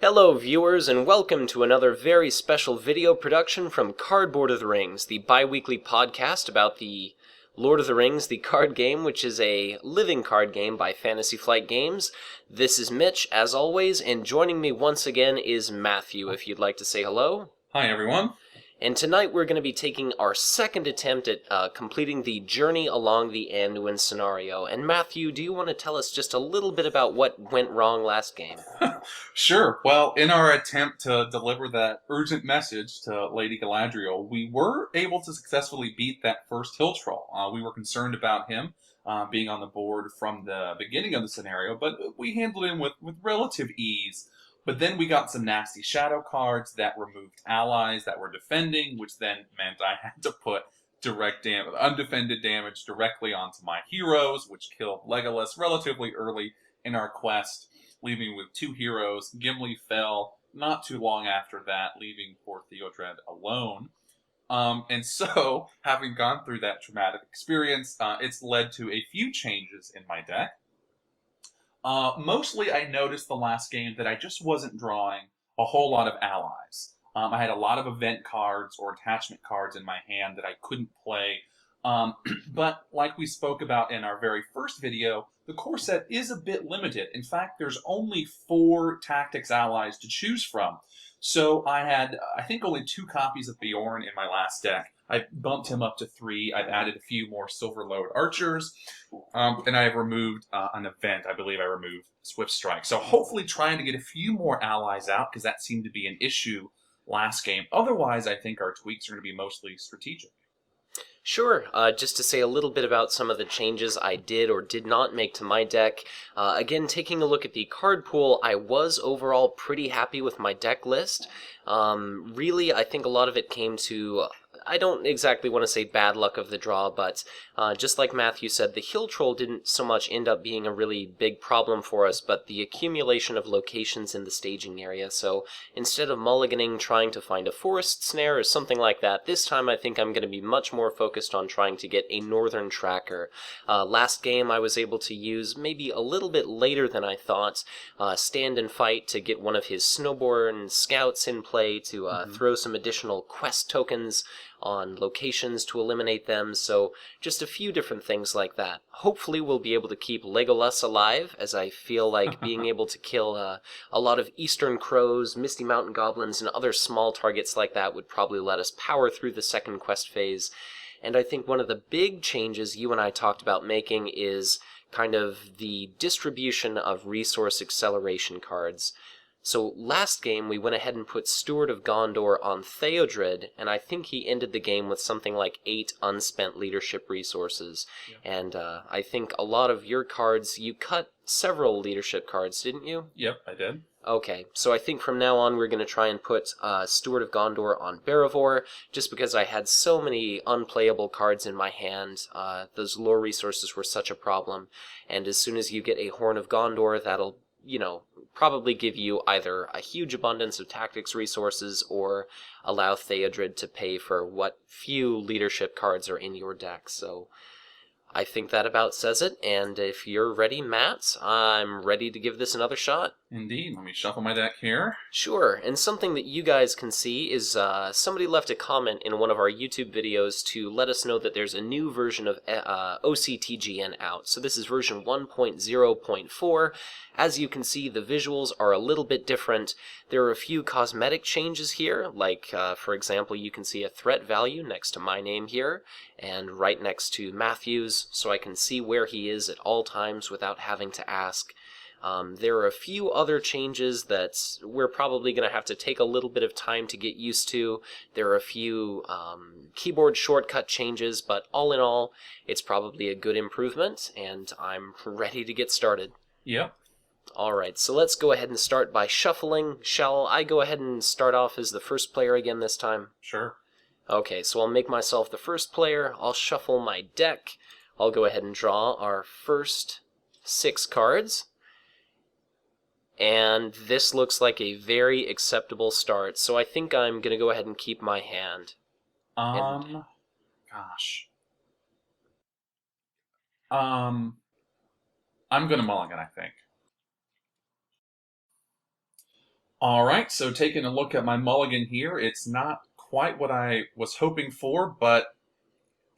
Hello viewers and welcome to another very special video production from Cardboard of the Rings, the bi-weekly podcast about the Lord of the Rings, the card game, which is a living card game by Fantasy Flight Games. This is Mitch, as always, and joining me once again is Matthew, if you'd like to say hello. Hi everyone. And tonight we're going to be taking our second attempt at completing the Journey Along the Anduin scenario. And Matthew, do you want to tell us just a little bit about what went wrong last game? Sure. Well, in our attempt to deliver that urgent message to Lady Galadriel, we were able to successfully beat that first hill troll. We were concerned about him being on the board from the beginning of the scenario, but we handled him with relative ease. But then we got some nasty shadow cards that removed allies that were defending, which then meant I had to put undefended damage directly onto my heroes, which killed Legolas relatively early in our quest, leaving with two heroes. Gimli fell not too long after that, leaving poor Theodred alone. And so, having gone through that traumatic experience, it's led to a few changes in my deck. Mostly, I noticed the last game that I just wasn't drawing a whole lot of allies. I had a lot of event cards or attachment cards in my hand that I couldn't play. But like we spoke about in our very first video, the core set is a bit limited. In fact, there's only 4 tactics allies to choose from. So I had, I think, only 2 copies of Bjorn in my last deck. I bumped him up to 3. I've added a few more Silver-Load archers. And I have removed an event. I believe I removed Swift Strike. So hopefully trying to get a few more allies out, because that seemed to be an issue last game. Otherwise, I think our tweaks are going to be mostly strategic. Sure, just to say a little bit about some of the changes I did or did not make to my deck. Again, taking a look at the card pool, I was overall pretty happy with my deck list. Really, I think a lot of it came to, I don't exactly want to say bad luck of the draw, but just like Matthew said, the Hill Troll didn't so much end up being a really big problem for us, but the accumulation of locations in the staging area. So instead of mulliganing trying to find a forest snare or something like that, this time I think I'm going to be much more focused on trying to get a northern tracker. Last game I was able to use, maybe a little bit later than I thought, Stand and Fight to get one of his snowborn scouts in play to throw some additional quest tokens on locations to eliminate them, so just a few different things like that. Hopefully we'll be able to keep Legolas alive, as I feel like being able to kill a lot of Eastern Crows, Misty Mountain Goblins, and other small targets like that would probably let us power through the second quest phase. And I think one of the big changes you and I talked about making is kind of the distribution of resource acceleration cards. So last game, we went ahead and put Steward of Gondor on Theodred, and I think he ended the game with something like 8 unspent leadership resources. Yeah. And I think a lot of your cards, you cut several leadership cards, didn't you? Yep, I did. Okay, so I think from now on we're going to try and put Steward of Gondor on Barivor, just because I had so many unplayable cards in my hand. Those lore resources were such a problem, and as soon as you get a Horn of Gondor, that'll probably give you either a huge abundance of tactics resources or allow Theodred to pay for what few leadership cards are in your deck. So I think that about says it, and if you're ready, Matt, I'm ready to give this another shot. Indeed. Let me shuffle my deck here. Sure, and something that you guys can see is somebody left a comment in one of our YouTube videos to let us know that there's a new version of OCTGN out. So this is version 1.0.4. As you can see, the visuals are a little bit different. There are a few cosmetic changes here, like, for example, you can see a threat value next to my name here, and right next to Matthew's, so I can see where he is at all times without having to ask. There are a few other changes that we're probably going to have to take a little bit of time to get used to. There are a few keyboard shortcut changes, but all in all, it's probably a good improvement, and I'm ready to get started. Yep. Alright, so let's go ahead and start by shuffling. Shall I go ahead and start off as the first player again this time? Sure. Okay, so I'll make myself the first player. I'll shuffle my deck. I'll go ahead and draw our first 6 cards. And this looks like a very acceptable start, so I think I'm going to go ahead and keep my hand. Gosh. I'm going to mulligan, I think. All right, so taking a look at my mulligan here, it's not quite what I was hoping for, but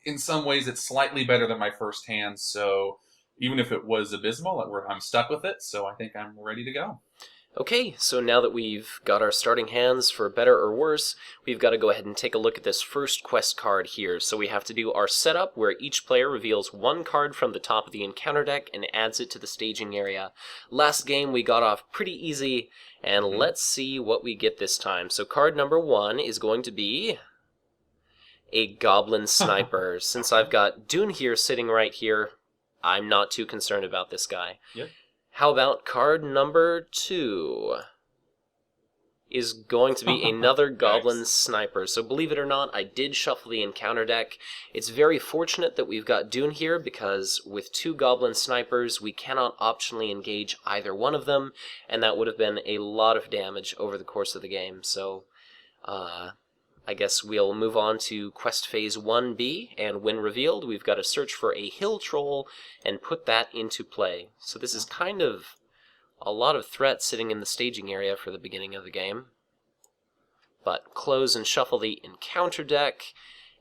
in some ways it's slightly better than my first hand, so even if it was abysmal, I'm stuck with it, so I think I'm ready to go. Okay, so now that we've got our starting hands, for better or worse, we've got to go ahead and take a look at this first quest card here. So we have to do our setup, where each player reveals one card from the top of the encounter deck and adds it to the staging area. Last game we got off pretty easy, and let's see what we get this time. So card number 1 is going to be a Goblin Sniper. Since I've got Dune here sitting right here, I'm not too concerned about this guy. Yep. How about card number 2 is going to be another Goblin Sniper. So believe it or not, I did shuffle the encounter deck. It's very fortunate that we've got Dune here, because with 2 Goblin Snipers, we cannot optionally engage either one of them, and that would have been a lot of damage over the course of the game. So, I guess we'll move on to Quest Phase 1B, and when revealed, we've got to search for a hill troll and put that into play. So this is kind of a lot of threat sitting in the staging area for the beginning of the game. But close and shuffle the encounter deck,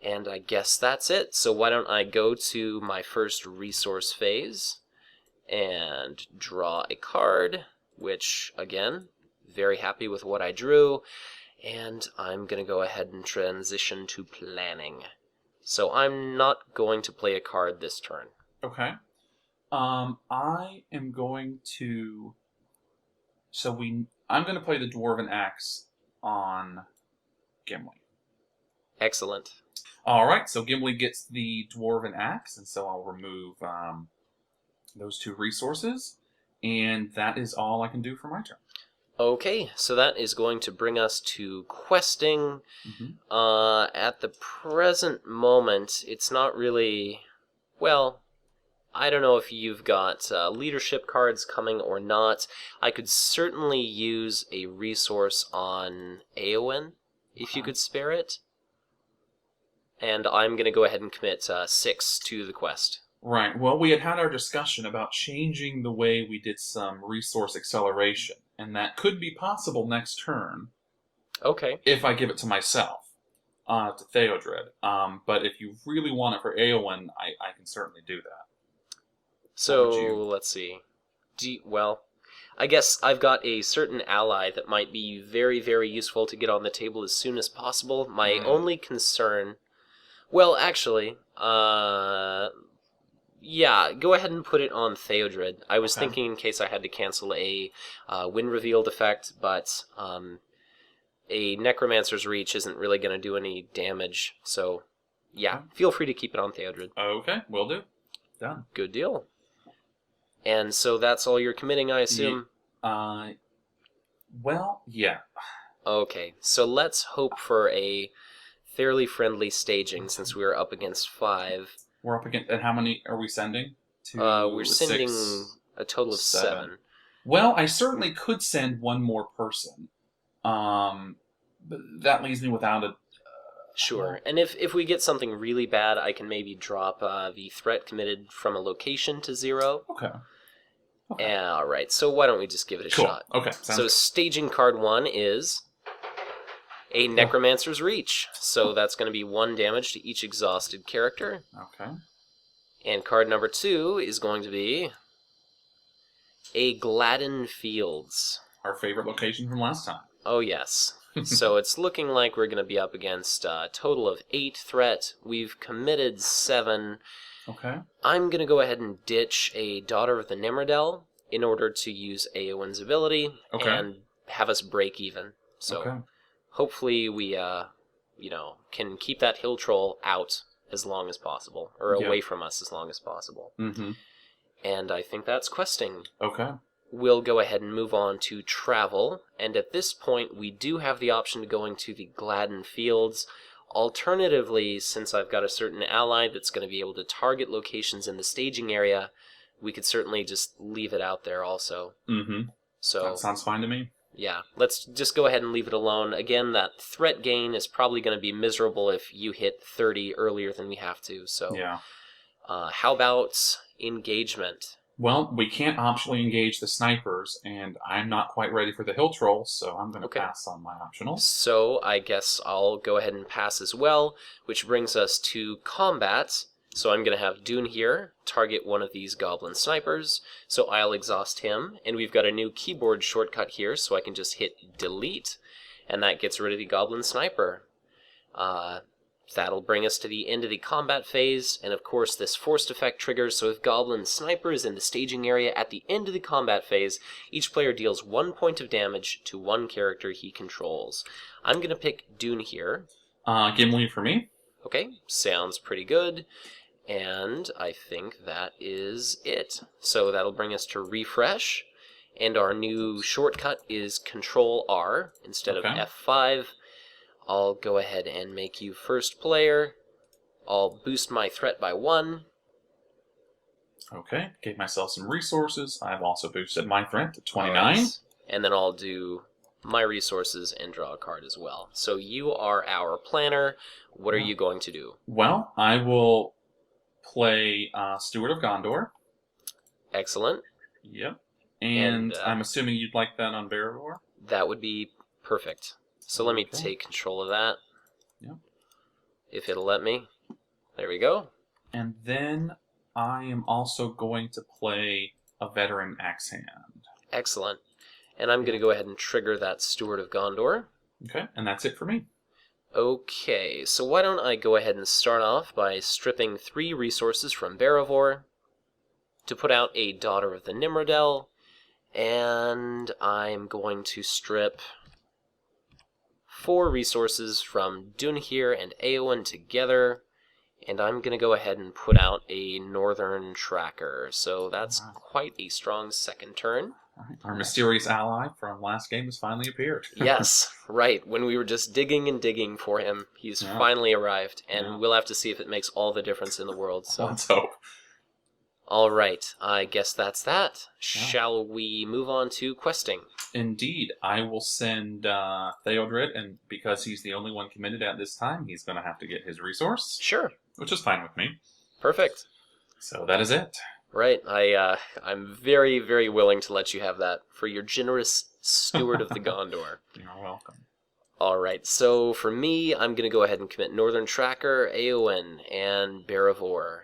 and I guess that's it. So why don't I go to my first resource phase and draw a card, which, again, very happy with what I drew. And I'm going to go ahead and transition to planning. So I'm not going to play a card this turn. Okay. I am going to... I'm going to play the Dwarven Axe on Gimli. Excellent. All right, so Gimli gets the Dwarven Axe, and so I'll remove those 2 resources, and that is all I can do for my turn. Okay, so that is going to bring us to questing. At the present moment, it's not really... Well, I don't know if you've got leadership cards coming or not. I could certainly use a resource on Eowyn, if you could spare it. And I'm going to go ahead and commit 6 to the quest. Right, well, we had our discussion about changing the way we did some resource acceleration, and that could be possible next turn. Okay. If I give it to myself, to Theodred. But if you really want it for Eowyn, I can certainly do that. So, let's see. Well, I guess I've got a certain ally that might be very, very useful to get on the table as soon as possible. My only concern... Well, actually, yeah, go ahead and put it on Theodred. I was thinking in case I had to cancel a Wind Revealed effect, but a Necromancer's Reach isn't really going to do any damage. So, yeah, feel free to keep it on Theodred. Okay, will do. Done. Good deal. And so that's all you're committing, I assume? Well, yeah. Okay, so let's hope for a fairly friendly staging, since we are up against 5. We're up against... And how many are we sending? We're sending a total of 7. Well, I certainly could send one more person. But that leaves me without a... Sure, and if we get something really bad, I can maybe drop the threat committed from a location to 0. Okay. Alright, so why don't we just give it a shot? Okay, so good. Staging card 1 is a Necromancer's Reach. So that's going to be 1 damage to each exhausted character. Okay. And card number 2 is going to be a Gladden Fields. Our favorite location from last time. Oh, yes. So it's looking like we're going to be up against a total of 8 threat. We've committed 7. Okay. I'm going to go ahead and ditch a Daughter of the Nimrodel in order to use Eowyn's ability and have us break even. So hopefully we, can keep that hill troll out as long as possible, or away from us as long as possible. And I think that's questing. Okay. We'll go ahead and move on to travel, and at this point we do have the option of going to the Gladden Fields. Alternatively, since I've got a certain ally that's going to be able to target locations in the staging area, we could certainly just leave it out there also. So that sounds fine to me. Yeah, let's just go ahead and leave it alone. Again, that threat gain is probably going to be miserable if you hit 30 earlier than we have to. So, how about engagement? Well, we can't optionally engage the snipers, and I'm not quite ready for the hill troll, so I'm going to Okay. pass on my optionals. So I guess I'll go ahead and pass as well, which brings us to combat. So I'm going to have Dune here target one of these goblin snipers, so I'll exhaust him, and we've got a new keyboard shortcut here, so I can just hit delete, and that gets rid of the goblin sniper. That'll bring us to the end of the combat phase, and of course this forced effect triggers, so if Goblin Sniper is in the staging area at the end of the combat phase, each player deals 1 point of damage to one character he controls. I'm going to pick Dune here. Gimli for me. Okay, sounds pretty good, and I think that is it. So that'll bring us to refresh, and our new shortcut is Control-R instead of F5. I'll go ahead and make you first player. I'll boost my threat by 1. Okay, gave myself some resources. I've also boosted my threat to 29. Right. And then I'll do my resources and draw a card as well. So you are our planner. What are you going to do? Well, I will play Steward of Gondor. Excellent. Yep. And I'm assuming you'd like that on Barrivore? That would be perfect. So let me take control of that. Yep. If it'll let me. There we go. And then I am also going to play a Veteran Axe Hand. Excellent. And I'm going to go ahead and trigger that Steward of Gondor. Okay, and that's it for me. Okay, so why don't I go ahead and start off by stripping 3 resources from Barrivore to put out a Daughter of the Nimrodel, and I'm going to strip 4 resources from Dunhir and Eowyn together, and I'm going to go ahead and put out a Northern Tracker. So that's quite a strong second turn. Our mysterious ally from last game has finally appeared. Yes, right. When we were just digging and digging for him, he's finally arrived, and we'll have to see if it makes all the difference in the world. So let's hope. All right, I guess that's that. Yeah. Shall we move on to questing? Indeed. I will send Theodred, and because he's the only one committed at this time, he's going to have to get his resource. Sure. Which is fine with me. Perfect. So that is it. Right. I'm very, very willing to let you have that for your generous Steward of the Gondor. You're welcome. All right, so for me, I'm going to go ahead and commit Northern Tracker, Eowyn, and Barrivore.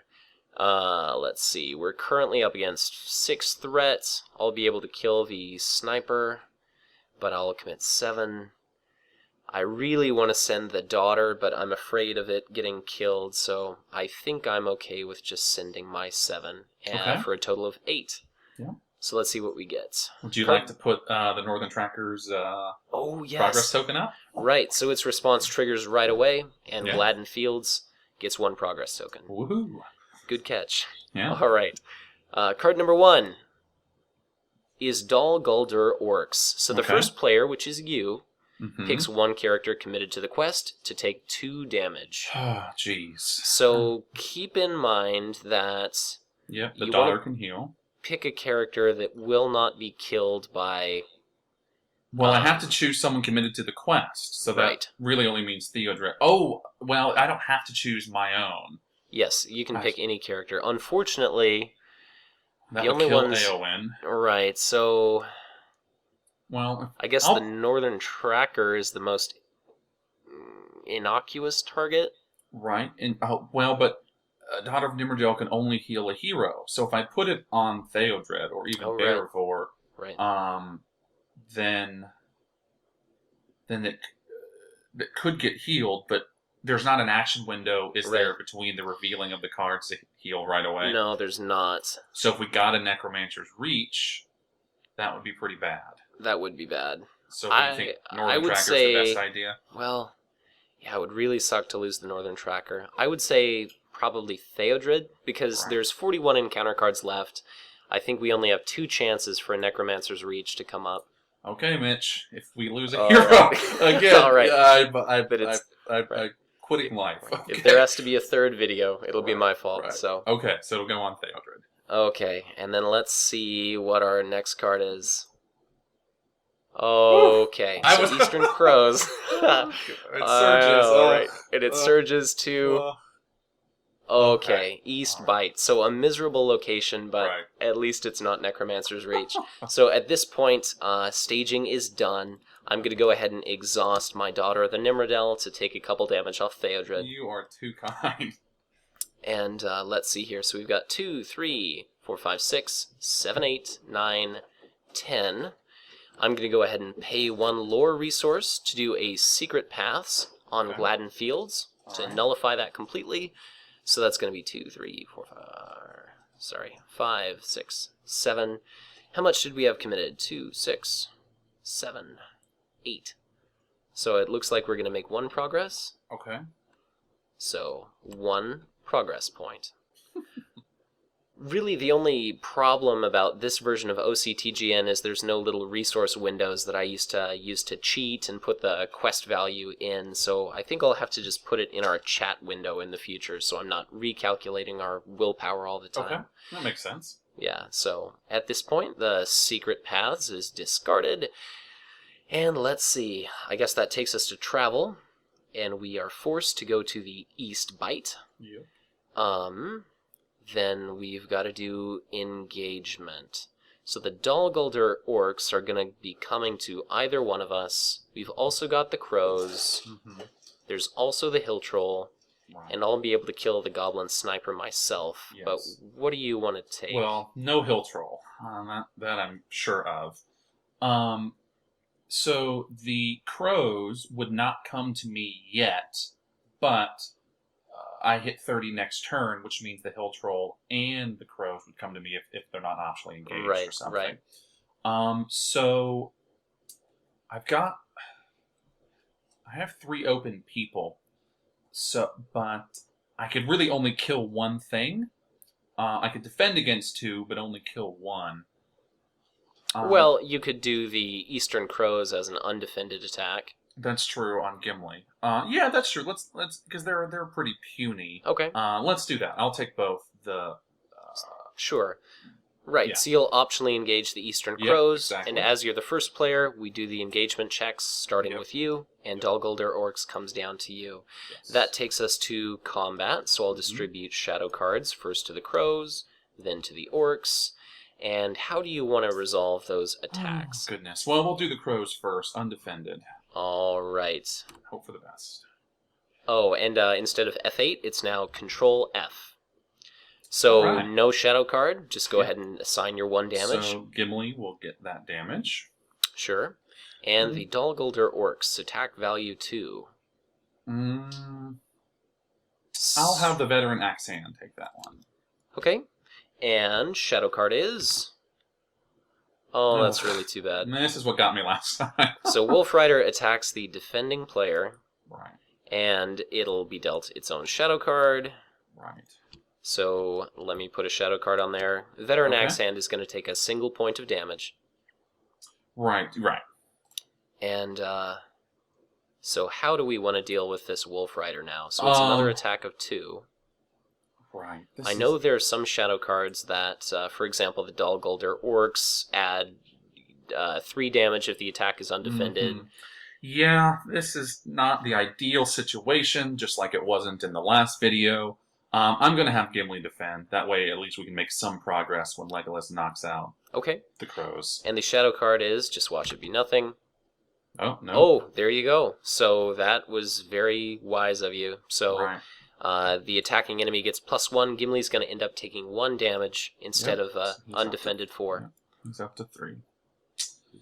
Let's see, we're currently up against 6 threats. I'll be able to kill the sniper, but I'll commit 7. I really want to send the daughter, but I'm afraid of it getting killed, so I think I'm okay with just sending my 7, for a total of 8. Yeah. So let's see what we get. Would you like to put the Northern Tracker's progress token up? Right, so its response triggers right away, and Gladden Fields gets 1 progress token. Woohoo! Good catch. Yeah. All right. Card number 1 is Dal Guldur Orcs. So the first player, which is you, picks 1 character committed to the quest to take 2 damage. Oh, jeez. So keep in mind that the daughter can heal. Pick a character that will not be killed by... Well, I have to choose someone committed to the quest, so that really only means Theodred. Oh, well, I don't have to choose my own. Yes, you can pick any character. Unfortunately, the only one's Eowyn. Right, so... Well, I guess the Northern Tracker is the most innocuous target. Right, and but Daughter of Nimrodel can only heal a hero. So if I put it on Theodred or even Barrivore, then it could get healed, but there's not an action window, is there, between the revealing of the cards to heal right away? No, there's not. So if we got a Necromancer's Reach, that would be pretty bad. That would be bad. So do you think Northern Tracker's the best idea? Well, yeah, it would really suck to lose the Northern Tracker. I would say probably Theodred, because there's 41 encounter cards left. I think we only have 2 chances for a Necromancer's Reach to come up. Okay, Mitch, if we lose a hero again, I'm quitting life. Okay. If there has to be a 3rd video, it'll be my fault. So okay, so it'll go on Theodred. Okay, and then let's see what our next card is. Okay, so Eastern Crows. It surges. All right, and it surges to Okay, East Bite. So a miserable location, but Right. at least it's not Necromancer's Reach. So at this point, staging is done. I'm going to go ahead and exhaust my daughter, the Nimrodel, to take a couple damage off Theodred. You are too kind. And let's see here. So we've got 2, 3, 4, 5, 6, 7, 8, 9, 10. I'm going to go ahead and pay 1 lore resource to do a Secret Paths on Okay. Gladden Fields to Alright. nullify that completely. So that's going to be 2, 3, 4, 5, 6, 7. How much did we have committed? 2, 6, 7, 8. So it looks like we're going to make 1 progress. Okay. So 1 progress point. Really, the only problem about this version of OCTGN is there's no little resource windows that I used to use to cheat and put the quest value in, so I think I'll have to just put it in our chat window in the future, so I'm not recalculating our willpower all the time. Okay. That makes sense. Yeah, so at this point, the Secret Paths is discarded, and let's see, I guess that takes us to travel, and we are forced to go to the East Bite. Yep. Then we've got to do engagement. So the Dalguldur orcs are going to be coming to either one of us. We've also got the crows. Mm-hmm. There's also the hill troll. Right. And I'll be able to kill the goblin sniper myself. Yes. But what do you want to take? Well, no hill troll. That I'm sure of. So the crows would not come to me yet, but I hit 30 next turn, which means the hill troll and the crows would come to me if they're not optionally engaged or something. Right. So I have 3 open people. But I could really only kill 1 thing. I could defend against 2, but only kill 1. Well, you could do the Eastern Crows as an undefended attack. That's true on Gimli. Yeah, that's true. Let's because they're pretty puny. Okay. Let's do that. I'll take both the. Sure. Right, Yeah. so you'll optionally engage the Eastern Yep, Crows, exactly. and as you're the first player, we do the engagement checks, starting Yep. with you, and Dalguldur Orcs comes down to you. Yes. That takes us to combat, so I'll distribute shadow cards, first to the Crows, then to the Orcs. And how do you want to resolve those attacks? Oh, goodness. Well, we'll do the crows first, undefended. All right. Hope for the best. Oh, and instead of F8, it's now Control F. So Alright. no shadow card, just go Yep. ahead and assign your 1 damage. So Gimli will get that damage. Sure. And the Dalguldur Orcs, attack value 2. I'll have the veteran axe hand take that one. Okay. And shadow card is... Oh, that's really too bad. And this is what got me last time. So Wolf Rider attacks the defending player, Right. and it'll be dealt its own shadow card. Right. So let me put a shadow card on there. Veteran Okay. Axe Hand is going to take a single point of damage. Right. And so how do we want to deal with this Wolf Rider now? So it's another attack of 2. Right. I know there are some shadow cards that, for example, the Dalguldur Orcs add 3 damage if the attack is undefended. Mhm. Yeah, this is not the ideal situation, just like it wasn't in the last video. I'm going to have Gimli defend. That way, at least we can make some progress when Legolas knocks out Okay. the crows. And the shadow card is, just watch it be nothing. Oh, no. Oh, there you go. So that was very wise of you. So Right. the attacking enemy gets +1. Gimli's going to end up taking 1 damage instead Yep. of He's undefended 4. He's up to 3.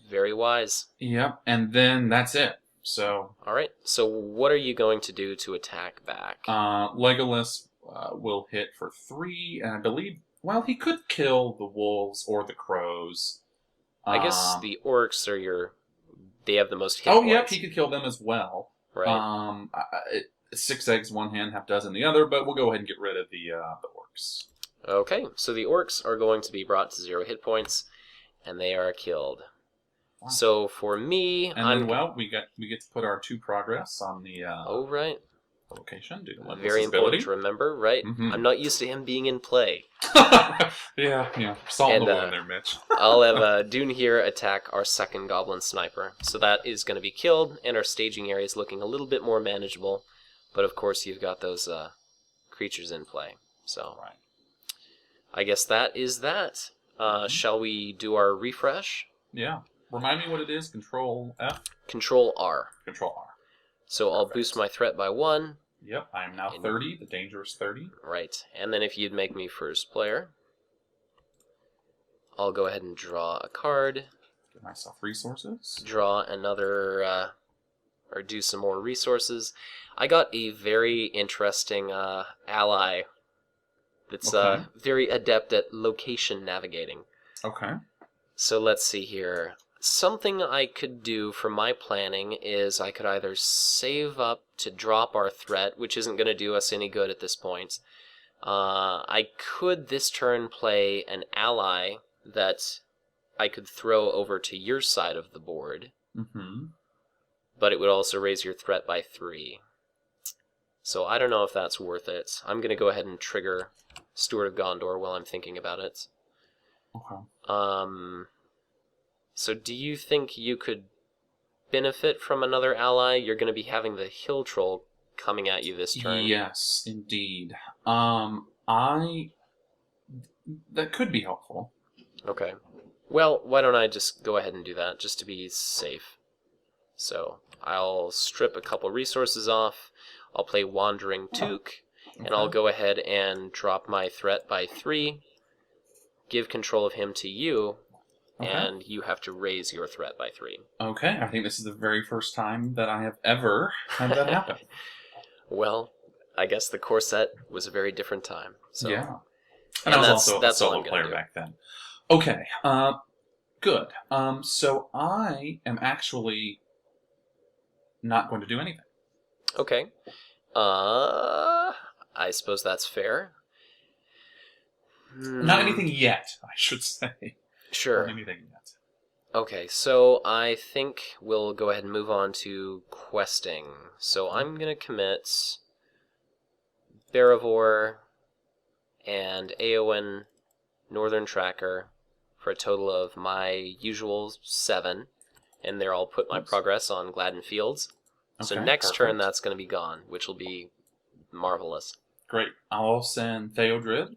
Very wise. Yep, and then that's it. So, All right. So what are you going to do to attack back? Legolas will hit for 3, and I believe, well, he could kill the wolves or the crows. I guess the orcs are they have the most hit Oh, points. yep, he could kill them as well. Right. 6 eggs, 1 hen, half dozen the other, but we'll go ahead and get rid of the orcs. Okay. So the orcs are going to be brought to 0 hit points, and they are killed. Wow. So for me, And then, well, we get to put our 2 progress on the oh, right. location due to Legolas' Very important ability. to remember, right? Mhm. I'm not used to him being in play. yeah. Salt in And, the wound there, Mitch. I'll have Dune here attack our second Goblin Sniper. So that is going to be killed, and our staging area is looking a little bit more manageable. But of course, you've got those creatures in play. So Right. I guess that is that. Shall we do our refresh? Yeah. Remind me what it is. Control F. Control R. Control R. So I'll boost my threat by 1. Yep. I am now 30. The dangerous 30. Right. And then if you'd make me first player, I'll go ahead and draw a card. Give myself resources. Draw another, or do some more resources. I got a very interesting ally that's very adept at location navigating. Okay. So let's see here. Something I could do for my planning is I could either save up to drop our threat, which isn't going to do us any good at this point. I could this turn play an ally that I could throw over to your side of the board. Mm-hmm. But it would also raise your threat by 3. So I don't know if that's worth it. I'm going to go ahead and trigger Steward of Gondor while I'm thinking about it. Okay. So do you think you could benefit from another ally? You're going to be having the Hill Troll coming at you this turn. Yes, indeed. That could be helpful. Okay. Well, why don't I just go ahead and do that, just to be safe. So I'll strip a couple resources off. I'll play Wandering Took, and I'll go ahead and drop my threat by 3, give control of him to you, and you have to raise your threat by 3. Okay, I think this is the very first time that I have ever had that happen. Well, I guess the core set was a very different time. So. Yeah. And I was also a solo player back then. Okay, good. So I am actually not going to do anything. Okay. I suppose that's fair. Not anything yet, I should say. Sure. Not anything yet. Okay, so I think we'll go ahead and move on to questing. So I'm going to commit Barivore and Eowyn Northern Tracker for a total of my usual 7, and there I'll put my progress on Gladden Fields. So next turn that's going to be gone, which will be marvelous. Great. I'll send Theodred.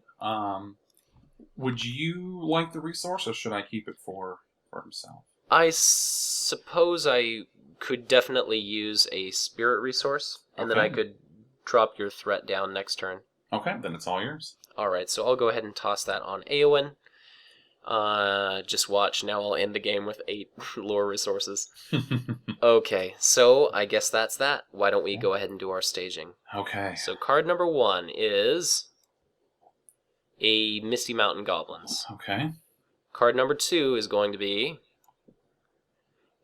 Would you like the resource, or should I keep it for himself? I suppose I could definitely use a spirit resource, and then I could drop your threat down next turn. Okay, then it's all yours. Alright, so I'll go ahead and toss that on Eowyn. Just watch, now I'll end the game with 8 lore resources. Okay, so I guess that's that. Why don't we go ahead and do our staging? Okay. So card number 1 is a Misty Mountain Goblins. Okay. Card number 2 is going to be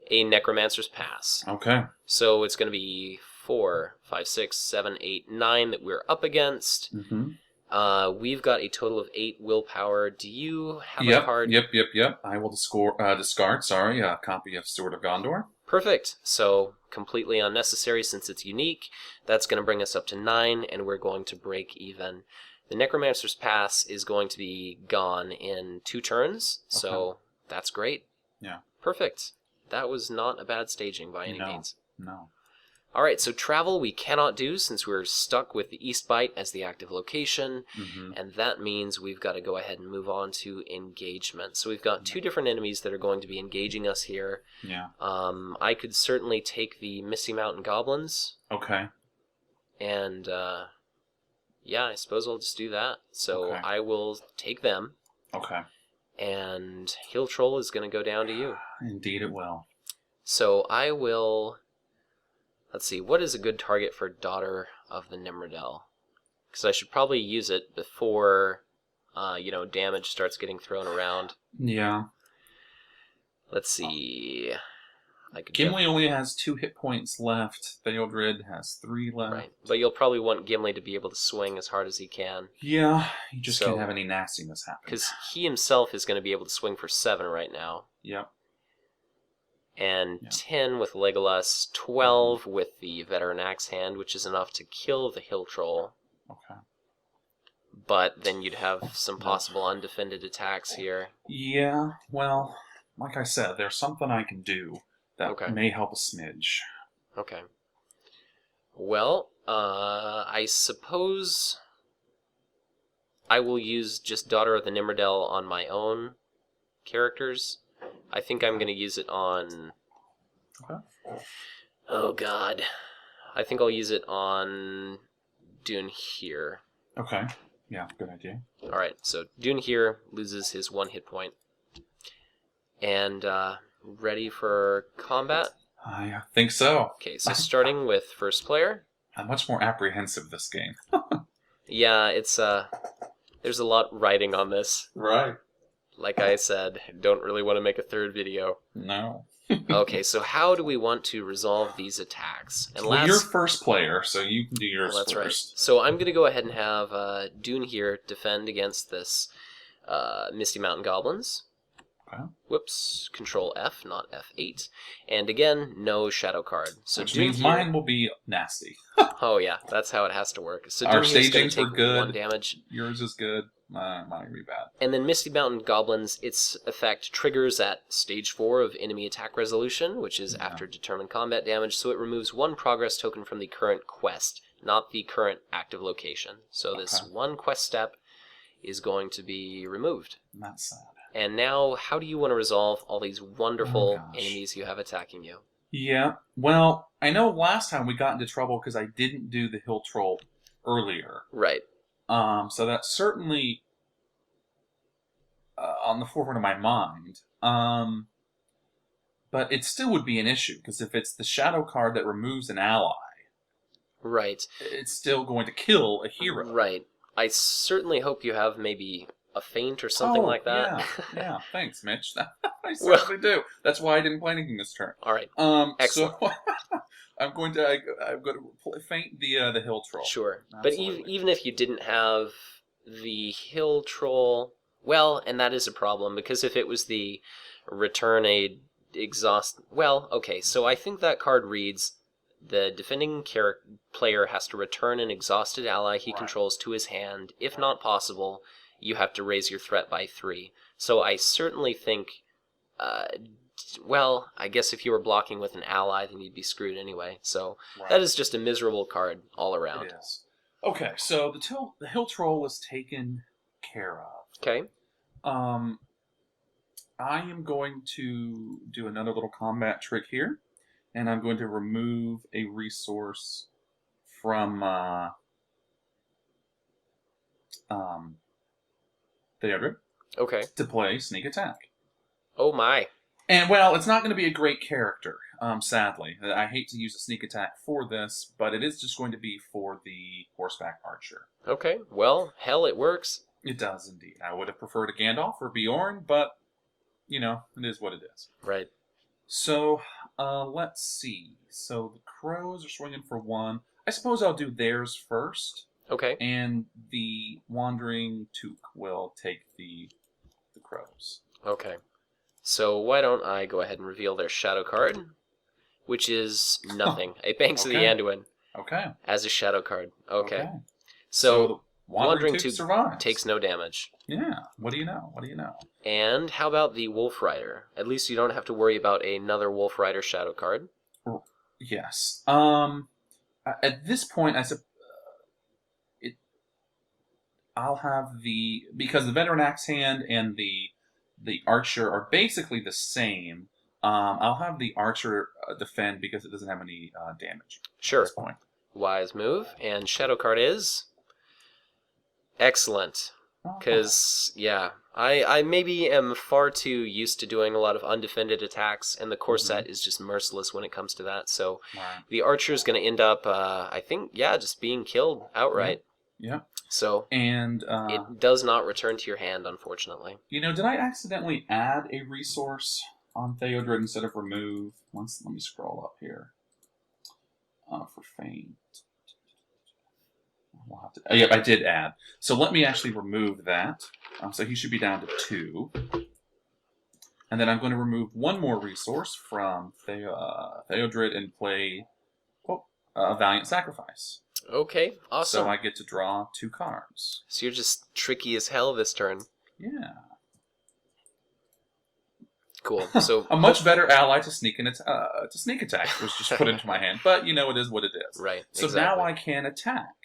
a Necromancer's Pass. Okay. So it's going to be 4, 5, 6, 7, 8, 9 that we're up against. Mm-hmm. We've got a total of 8 willpower. Do you have a card? Yep. I will discard a copy of Sword of Gondor. Perfect. So completely unnecessary since it's unique. That's going to bring us up to 9, and we're going to break even. The Necromancer's Pass is going to be gone in 2 turns, so that's great. Yeah. Perfect. That was not a bad staging by any means. No. Alright, so travel we cannot do since we're stuck with the East Bite as the active location, and that means we've got to go ahead and move on to engagement. So we've got 2 different enemies that are going to be engaging us here. Yeah. I could certainly take the Misty Mountain Goblins. Okay. And, yeah, I suppose I'll just do that. So I will take them. Okay. And Hill Troll is going to go down to you. Indeed it will. So I will... Let's see, what is a good target for Daughter of the Nimrodel? Because I should probably use it before, damage starts getting thrown around. Yeah. Let's see... Gimli only has 2 hit points left. Theodred has 3 left. Right, but you'll probably want Gimli to be able to swing as hard as he can. Yeah, you just can't have any nastiness happen. Because he himself is going to be able to swing for 7 right now. Yep. And 10 with Legolas, 12 with the Veteran Axe Hand, which is enough to kill the Hill Troll. Okay. But then you'd have some possible undefended attacks here. Yeah, well, like I said, there's something I can do that may help a smidge. Okay. Well, I suppose I will use just Daughter of the Nimrodel on my own characters. I think I'm going to use it on... Okay. Oh, God. I think I'll use it on Dune here. Okay. Yeah, good idea. Alright, so Dune here loses his 1 hit point. And ready for combat? I think so. Okay, so starting with first player. I'm much more apprehensive this game. Yeah, it's there's a lot riding on this. Right. Like I said, don't really want to make a third video. No. Okay, so how do we want to resolve these attacks? And Well, you're first player, so you can do yours that's right. first. So I'm going to go ahead and have Dune here defend against this Misty Mountain Goblins. Okay. Whoops, Control F, not F8. And again, no shadow card. So Which Dune means here, mine will be nasty. oh yeah, that's how it has to work. So Our Dune here's going stagings to were take good. 1 damage. Yours is good. Mine will be bad. And then Misty Mountain Goblins, its effect triggers at stage 4 of enemy attack resolution, which is after determined combat damage, so it removes 1 progress token from the current quest, not the current active location. So this 1 quest step is going to be removed. That's sad. And now, how do you want to resolve all these wonderful enemies you have attacking you? Yeah. Well, I know last time we got into trouble because I didn't do the hill troll earlier. Right. So that's certainly on the forefront of my mind. But it still would be an issue, because if it's the shadow card that removes an ally, right, it's still going to kill a hero. Right. I certainly hope you have maybe a feint or something like that. Yeah. Thanks, Mitch. I certainly do. That's why I didn't play anything this turn. All right. Excellent. So I'm going to feint the hill troll. Sure. Absolutely. But even if you didn't have the hill troll, well, and that is a problem, because if it was the return a exhaust... Well, okay, so I think that card reads, the defending player has to return an exhausted ally he controls to his hand. If not possible, you have to raise your threat by 3. So I certainly think... well, I guess if you were blocking with an ally, then you'd be screwed anyway. So that is just a miserable card all around. It is. Okay, so the hill troll is taken care of. Okay. I am going to do another little combat trick here, and I'm going to remove a resource from Theodred. Okay. To play sneak attack. Oh my. And, well, it's not going to be a great character, sadly. I hate to use a sneak attack for this, but it is just going to be for the horseback archer. Okay, well, hell, it works. It does, indeed. I would have preferred a Gandalf or Bjorn, but, it is what it is. Right. So, let's see. So, the crows are swinging for 1. I suppose I'll do theirs first. Okay. And the Wandering Took will take the crows. Okay. So why don't I go ahead and reveal their shadow card, which is nothing. A Banks of the Anduin. Okay. As a shadow card. Okay. So Wandering Took survives. Takes no damage. Yeah. What do you know? And how about the Wolf Rider? At least you don't have to worry about another Wolf Rider shadow card. Yes. At this point, I'll have because the Veteran Axe Hand and the Archer are basically the same. I'll have the Archer defend because it doesn't have any damage. Sure. At this point. Wise move. And shadow card is excellent. Because, I maybe am far too used to doing a lot of undefended attacks, and the core set is just merciless when it comes to that. So the Archer is going to end up, I think, just being killed outright. Yeah. So and it does not return to your hand, unfortunately. Did I accidentally add a resource on Theodred instead of remove? Let me scroll up here. For feint. We'll have to, yep, I did add. So let me actually remove that. So he should be down to 2. And then I'm going to remove 1 more resource from Theodred and play a Valiant Sacrifice. Okay, awesome. So I get to draw 2 cards. So you're just tricky as hell this turn. Yeah. Cool. So a much better ally to sneak attack was just put into my hand, but it is what it is. Right. So exactly. now I can attack.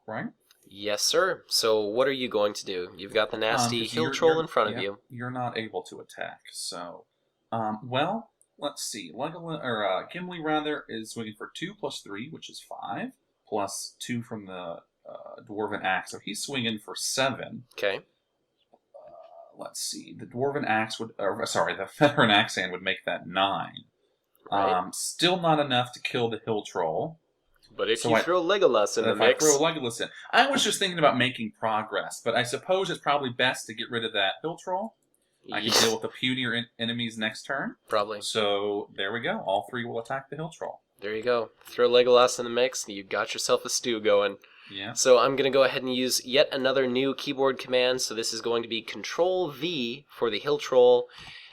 Right? Yes, sir. So what are you going to do? You've got the nasty 'Cause hill troll in front of yeah, you. you're not able to attack. So, well, let's see. Gimli rather is swinging for 2 plus 3, which is 5, plus 2 from the dwarven axe. So he's swinging for 7. Okay. Let's see. The dwarven axe would, or sorry, the veteran axe hand would make that 9. Right. Still not enough to kill the hill troll. But if So you throw Legolas in the if I throw mix, Legolas in, I was just thinking about making progress, but I suppose it's probably best to get rid of that hill troll. I can deal with the punier enemies next turn. probably. So there we go. All 3 will attack the hill troll. There you go. Throw Legolas in the mix, and you got yourself a stew going. Yeah. So I'm going to go ahead and use yet another new keyboard command. So this is going to be Control V for the hill troll,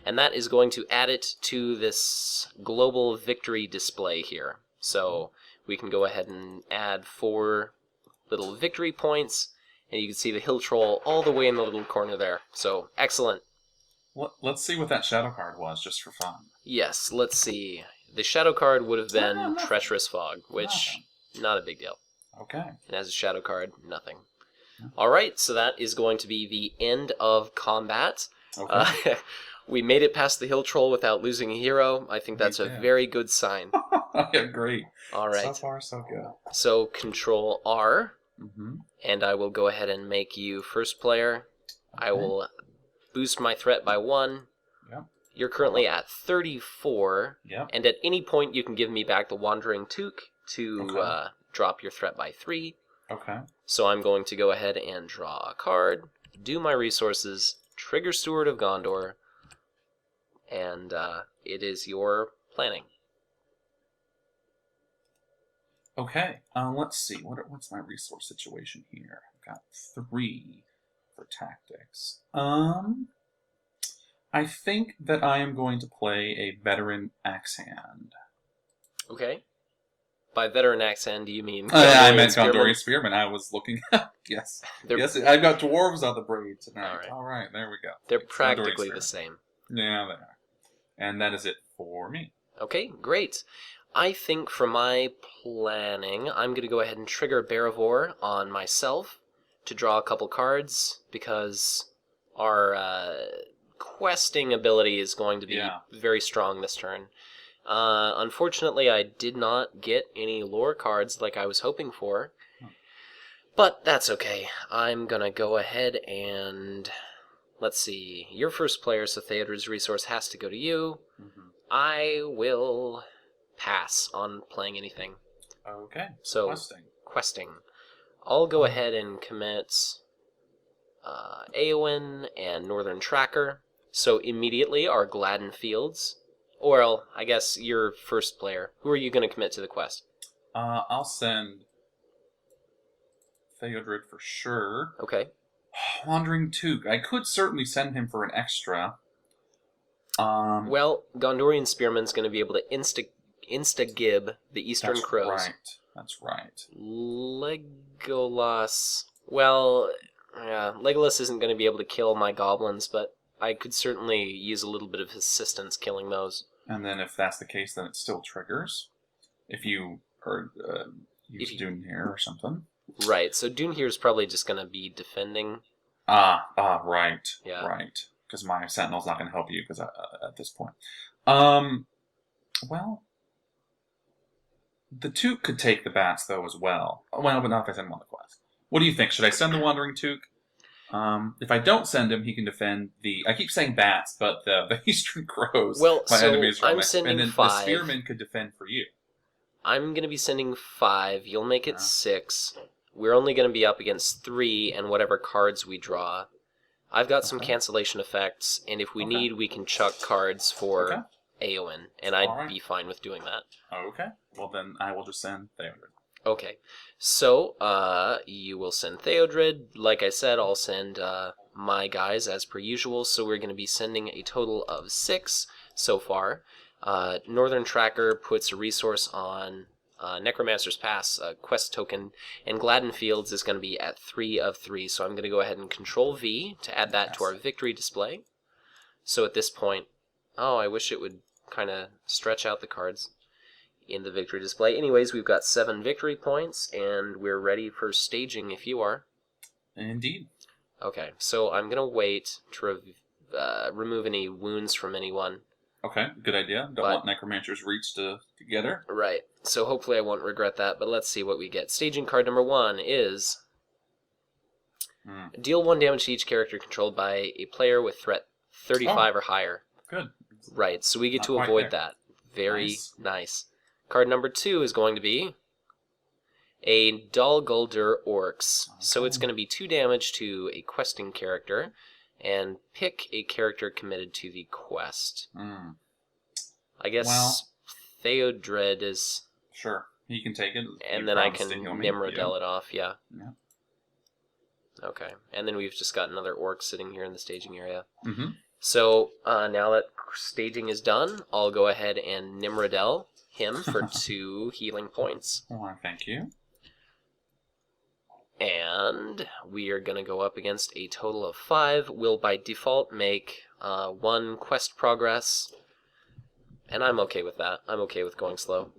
and that is going to add it to this global victory display here. So we can go ahead and add 4 little victory points, and you can see the hill troll all the way in the little corner there. So excellent. Let's see what that shadow card was, just for fun. Yes, let's see. The shadow card would have been nothing. Treacherous Fog, which, not a big deal. Okay. And as a shadow card, nothing. Alright, so that is going to be the end of combat. Okay. We made it past the hill troll without losing a hero. I think that's a very good sign. Yeah, great. Alright. So far, so good. So Control R, Mm-hmm. and I will go ahead and make you first player. I will boost my threat by 1. Yep. You're currently at 34. Yep. And at any point, you can give me back the Wandering Took to drop your threat by 3. Okay. So I'm going to go ahead and draw a card, do my resources, trigger Steward of Gondor, and it is your planning. Okay. Let's see. What's my resource situation here? I've got 3 for tactics. I think that I am going to play a veteran axe hand. Okay. By veteran axe hand, do you mean I meant Gondorian Spearman. I was looking. Yes. They're, yes, I've got dwarves on the braid tonight. All All right, there we go. They're It's practically Gondorian the Spearman. same. Yeah, they are. And that is it for me. Okay, great. I think for my planning, I'm going to go ahead and trigger Barivore on myself to draw a couple cards, because our questing ability is going to be very strong this turn. Unfortunately, I did not get any lore cards like I was hoping for, but that's okay. I'm going to go ahead and... Let's see. You're first player, so Theodred's resource has to go to you. Mm-hmm. I will pass on playing anything. Okay. So, questing. I'll go ahead and commit Eowyn and Northern Tracker. So immediately our Gladden Fields. Or, well, I guess you're first player. Who are you going to commit to the quest? I'll send Theodred for sure. Okay. Wandering Took. I could certainly send him for an extra. Well, Gondorian Spearman's going to be able to insta-gib the Eastern Crows. That's right. Legolas... Well, yeah, Legolas isn't going to be able to kill my goblins, but I could certainly use a little bit of assistance killing those. And then if that's the case, then it still triggers. If you use Dunehir or something. Right, so Dunehir is probably just going to be defending. Right. Yeah. Right. Because my Sentinel's not going to help you at this point. Well, the Took could take the bats, though, as well. Well, but not if I send him on the quest. What do you think? Should I send the Wandering Took? If I don't send him, he can defend the... I keep saying bats, but the Eastern Crows. Well, my so enemies are I'm sending and then 5. The Spearman could defend for you. I'm going to be sending 5. You'll make it 6. We're only going to be up against 3 and whatever cards we draw. I've got some cancellation effects, and if we need, we can chuck cards for Eowyn, and I'd be fine with doing that. Okay. Well, then I will just send Theodred. Okay. So, you will send Theodred. Like I said, I'll send my guys as per usual, so we're going to be sending a total of 6 so far. Northern Tracker puts a resource on Necromancer's Pass, a quest token, and Gladden Fields is going to be at 3 of 3, so I'm going to go ahead and Control V to add that to our victory display. So at this point, I wish it would kind of stretch out the cards in the victory display. Anyways, we've got 7 victory points, and we're ready for staging if you are. Indeed. Okay, so I'm going to wait to remove any wounds from anyone. Okay, good idea. Don't want Necromancer's Reach to get her. Right, so hopefully I won't regret that, but let's see what we get. Staging card number 1 is... Deal 1 damage to each character controlled by a player with threat 35 or higher. Good. Right, so we get to avoid that. Very nice. Card number 2 is going to be a Dalguldur Orcs. Okay. So it's going to be 2 damage to a questing character, and pick a character committed to the quest. I guess Theodred is... Sure, he can take it. And then I can Nimrodel it off, yeah. Okay, and then we've just got another orc sitting here in the staging area. So now that staging is done, I'll go ahead and Nimrodel him for 2 healing points. Why, thank you. And we are going to go up against a total of 5. We'll by default make 1 quest progress. And I'm okay with that. I'm okay with going slow.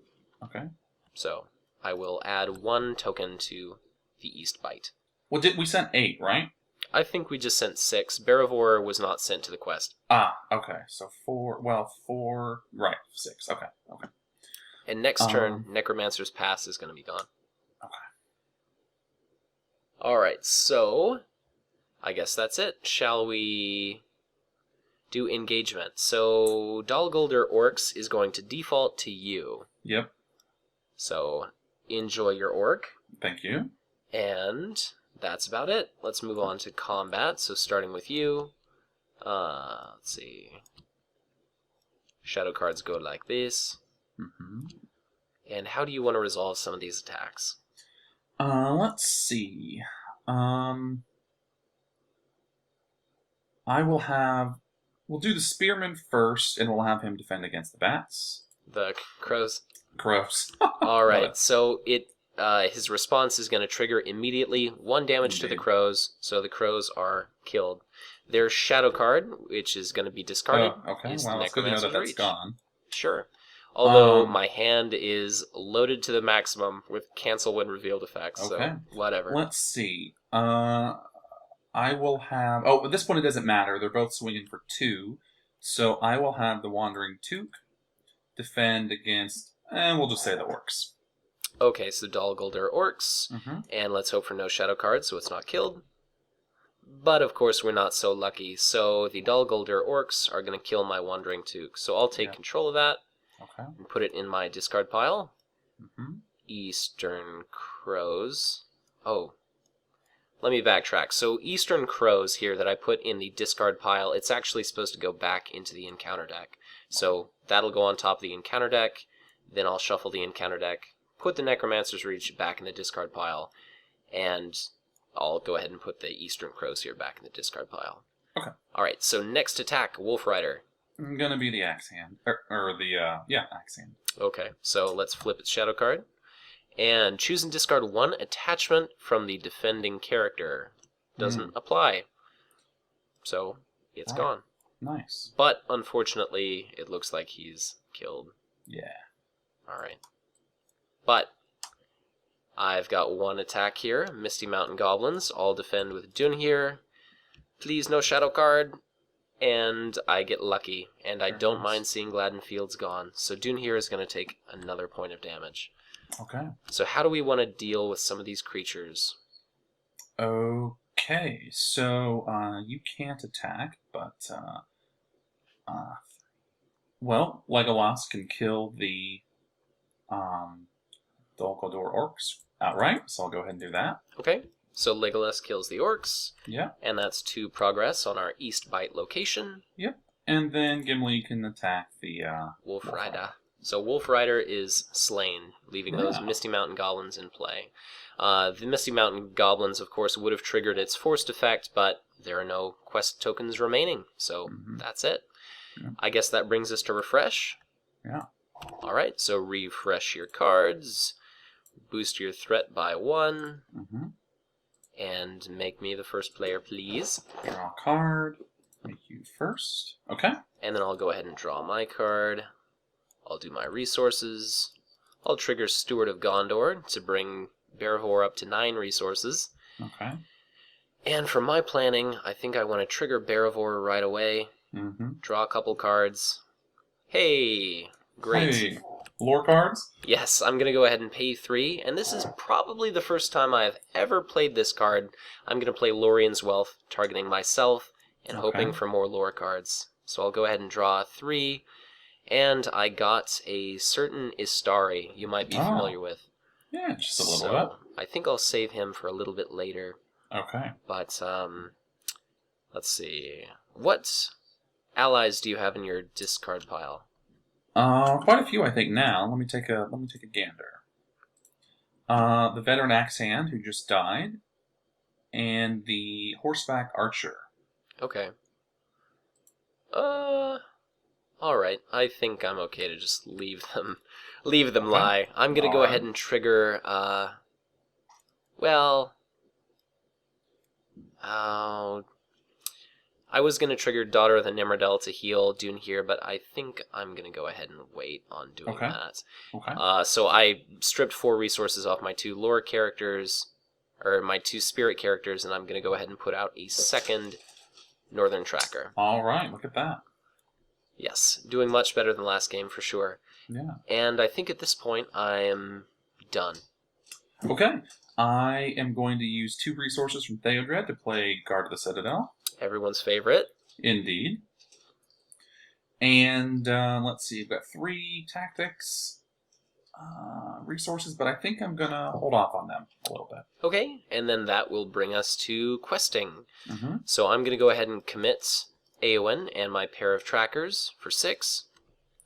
Okay. So I will add 1 token to the East Bite. Well, we sent 8, right? I think we just sent 6. Beravor was not sent to the quest. Okay. So 4, right, 6. Okay. And next turn, Necromancer's Pass is going to be gone. Okay. Alright, so I guess that's it. Shall we do engagement? So Dalguldur Orcs is going to default to you. Yep. So enjoy your orc. Thank you. And that's about it. Let's move on to combat. So starting with you. Let's see. Shadow cards go like this. And how do you want to resolve some of these attacks? Let's see. We'll do the Spearman first, and we'll have him defend against the bats. The crows? Crows. Alright, so his response is going to trigger immediately 1 damage to the crows, so the crows are killed. Their shadow card, which is going to be discarded, okay. is Well, it's good to know that that's gone. Sure. Although my hand is loaded to the maximum with cancel when revealed effects, so whatever. Let's see. I will have... Oh, at this point it doesn't matter. They're both swinging for 2. So I will have the Wandering Took defend against... And we'll just say the orcs. Okay, so Dalguldur Orcs. And let's hope for no shadow cards so it's not killed. But of course we're not so lucky. So the Dalguldur Orcs are going to kill my Wandering Took. So I'll take control of that. Okay. And put it in my discard pile. Eastern Crows. Oh. Let me backtrack. So Eastern Crows here that I put in the discard pile, it's actually supposed to go back into the encounter deck. So that'll go on top of the encounter deck. Then I'll shuffle the encounter deck, put the Necromancer's Reach back in the discard pile, and I'll go ahead and put the Eastern Crows here back in the discard pile. Okay. Alright, so next attack, Wolf Rider. Gonna be the Axe Hand. Axe Hand. Okay, so let's flip its shadow card. And choose and discard 1 attachment from the defending character. Doesn't apply. So, it's gone. Nice. But, unfortunately, it looks like he's killed. Yeah. Alright. But, I've got 1 attack here. Misty Mountain Goblins. I'll defend with Dunhir. Please, no shadow card. And I get lucky. And I don't mind seeing Gladden Fields gone. So Dunhir is going to take another point of damage. Okay. So how do we want to deal with some of these creatures? Okay. So, you can't attack, but, Legolas can kill the, Dalguldur Orcs outright, so I'll go ahead and do that. Okay. So Legolas kills the orcs. Yeah. And that's 2 progress on our East Bite location. Yep. And then Gimli can attack the Wolf Rider. So Wolf Rider is slain, leaving those Misty Mountain Goblins in play. The Misty Mountain Goblins, of course, would have triggered its forced effect, but there are no quest tokens remaining, so that's it. Yeah. I guess that brings us to refresh. Yeah. Alright, so refresh your cards, boost your threat by 1, and make me the first player, please. Draw a card, make you first. Okay. And then I'll go ahead and draw my card. I'll do my resources. I'll trigger Steward of Gondor to bring Beravor up to 9 resources. Okay. And for my planning, I think I want to trigger Barivore right away. Mm-hmm. Draw a couple cards. Hey! Great. Hey, lore cards? Yes, I'm going to go ahead and pay 3, and this is probably the first time I've ever played this card. I'm going to play Lorien's Wealth, targeting myself, and hoping for more lore cards. So I'll go ahead and draw 3, and I got a certain Istari you might be familiar with. Yeah, just a little bit. I think I'll save him for a little bit later. Okay. But, let's see. What allies do you have in your discard pile? Quite a few, I think. Now, let me take a gander. The veteran axe hand who just died, and the horseback archer. Okay. Alright. I think I'm okay to just leave them lie. I'm gonna go ahead and trigger, I was gonna trigger Daughter of the Nimrodel to heal Dune here, but I think I'm gonna go ahead and wait on doing that. Okay. So I stripped 4 resources off my 2 lore characters, or my 2 spirit characters, and I'm gonna go ahead and put out a second Northern Tracker. Alright, look at that. Yes, doing much better than last game for sure. Yeah. And I think at this point I am done. Okay. I am going to use 2 resources from Theodred to play Guard of the Citadel. Everyone's favorite. Indeed. And let's see, I've got 3 tactics resources, but I think I'm going to hold off on them a little bit. Okay, and then that will bring us to questing. Mm-hmm. So I'm going to go ahead and commit Eowyn and my pair of trackers for 6.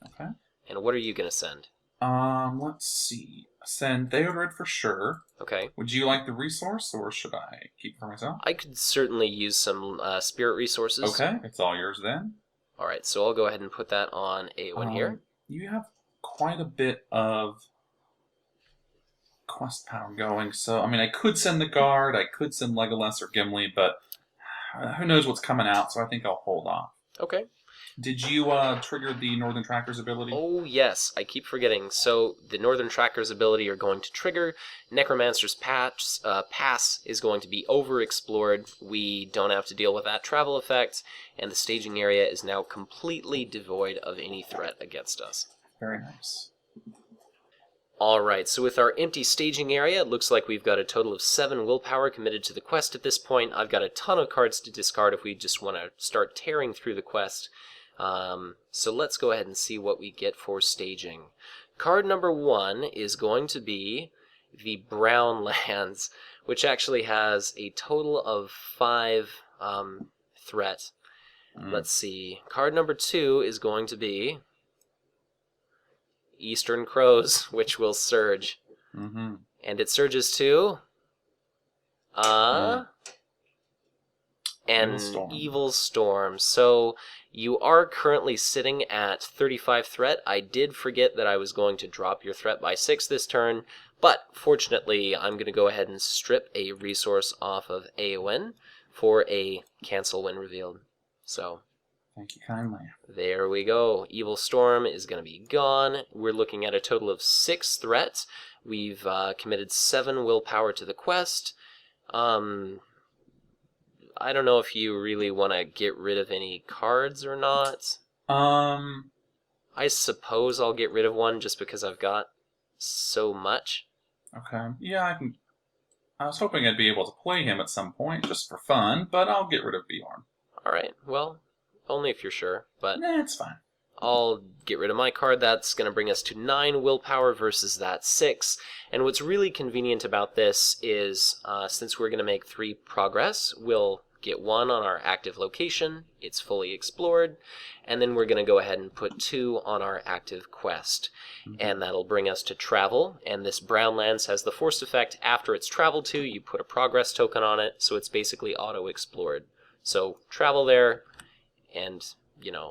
Okay. And what are you going to send? Let's see. Send Theodred for sure. Okay. Would you like the resource, or should I keep it for myself? I could certainly use some spirit resources. Okay, it's all yours then. Alright, so I'll go ahead and put that on Eowyn here. You have quite a bit of quest power going, so, I mean, I could send the guard, I could send Legolas or Gimli, but who knows what's coming out, so I think I'll hold off. Okay. Did you trigger the Northern Tracker's ability? Oh, yes. I keep forgetting. So, the Northern Tracker's ability are going to trigger. Necromancer's Pass is going to be overexplored. We don't have to deal with that travel effect, and the staging area is now completely devoid of any threat against us. Very nice. Alright, so with our empty staging area, it looks like we've got a total of 7 willpower committed to the quest at this point. I've got a ton of cards to discard if we just want to start tearing through the quest. So let's go ahead and see what we get for staging. Card number 1 is going to be the Brown Lands, which actually has a total of 5 threat. Let's see. Card number 2 is going to be Eastern Crows, which will surge. Mm-hmm. And it surges to an Evil Storm. So you are currently sitting at 35 threat. I did forget that I was going to drop your threat by 6 this turn, but fortunately I'm going to go ahead and strip a resource off of Eowyn for a cancel when revealed. So thank you kindly. There we go. Evil Storm is going to be gone. We're looking at a total of 6 threats. We've committed 7 willpower to the quest. I don't know if you really want to get rid of any cards or not. I suppose I'll get rid of one just because I've got so much. Okay. Yeah, I was hoping I'd be able to play him at some point, just for fun, but I'll get rid of Bjorn. Alright, well, only if you're sure, but nah, it's fine. I'll get rid of my card. That's going to bring us to 9 willpower versus that 6. And what's really convenient about this is, since we're going to make 3 progress, we'll get 1 on our active location. It's fully explored. And then we're going to go ahead and put 2 on our active quest. And that'll bring us to travel. And this Brown Lands has the forced effect. After it's traveled to, you put a progress token on it. So it's basically auto-explored. So travel there, and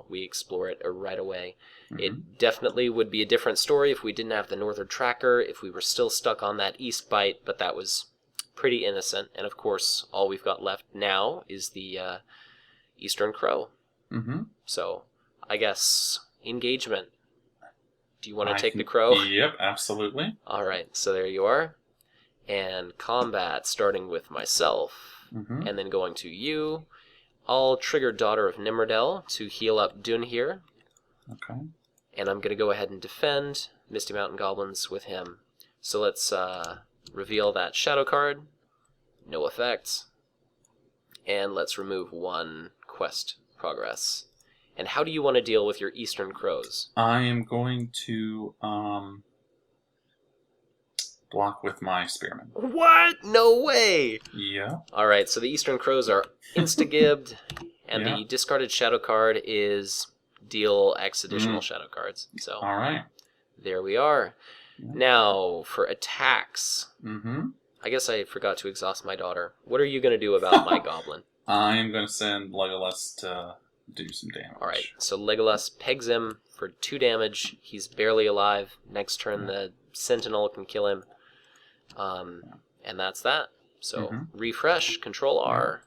we explore it right away. It definitely would be a different story if we didn't have the Northern Tracker, if we were still stuck on that East Bite, but that was pretty innocent. And of course, all we've got left now is the Eastern Crow. So, I guess, engagement. Do you want to take the Crow? Yep, absolutely. Alright, so there you are. And combat, starting with myself. Mm-hmm. and then going to you. I'll trigger Daughter of Nimrodel to heal up Dunhir, Okay. and I'm going to go ahead and defend Misty Mountain Goblins with him. So let's reveal that shadow card. No effects. And let's remove 1 quest progress. And how do you want to deal with your Eastern Crows? I am going to block with my Spearman. What? No way! Yeah. Alright, so the Eastern Crows are insta-gibbed, and Yeah. the discarded shadow card is deal X additional shadow cards. So All right. there we are. Yeah. Now, for attacks, Mm-hmm. I guess I forgot to exhaust my daughter. What are you going to do about my goblin? I am going to send Legolas to do some damage. Alright, so Legolas pegs him for 2 damage. He's barely alive. Next turn, the Sentinel can kill him. And that's that. So, refresh, Control R.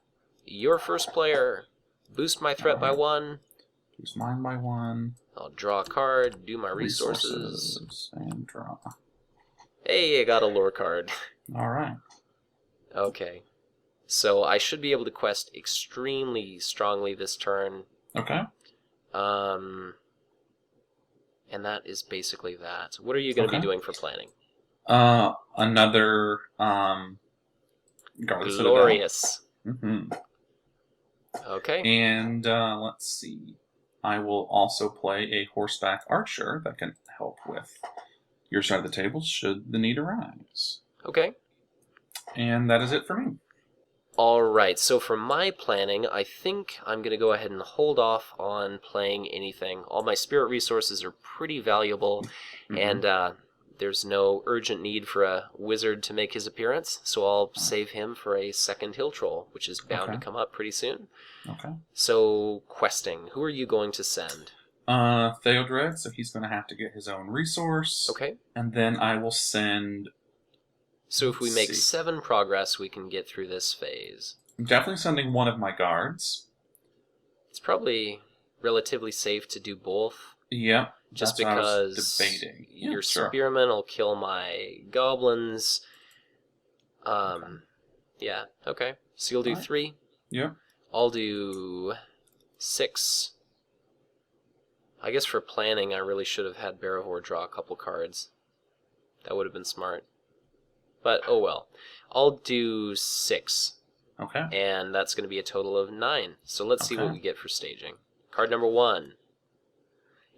Your first player. Boost my threat by 1. Boost mine by 1. I'll draw a card, do my resources. And draw. Hey, I got a lore card. All right. Okay. So I should be able to quest extremely strongly this turn. Okay. And that is basically that. What are you going to be doing for planning? Another Guard Glorious. Mm-hmm. Okay. And let's see. I will also play a horseback archer that can help with your side of the table should the need arise. Okay. And that is it for me. Alright, so for my planning, I think I'm going to go ahead and hold off on playing anything. All my spirit resources are pretty valuable, and there's no urgent need for a wizard to make his appearance, so I'll save him for a second hill troll, which is bound to come up pretty soon. Okay. So, questing. Who are you going to send? Theodred, so he's going to have to get his own resource. Okay. And then I will send... So if we make 7 progress, we can get through this phase. I'm definitely sending one of my guards. It's probably relatively safe to do both. Yep. Just that's because what I was debating. your spearman will kill my goblins. Yeah, okay. So you'll do 3. Yeah. I'll do 6. I guess for planning, I really should have had Barahor draw a couple cards. That would have been smart. But, oh well. I'll do 6. Okay. And that's going to be a total of 9. So let's see what we get for staging. Card number 1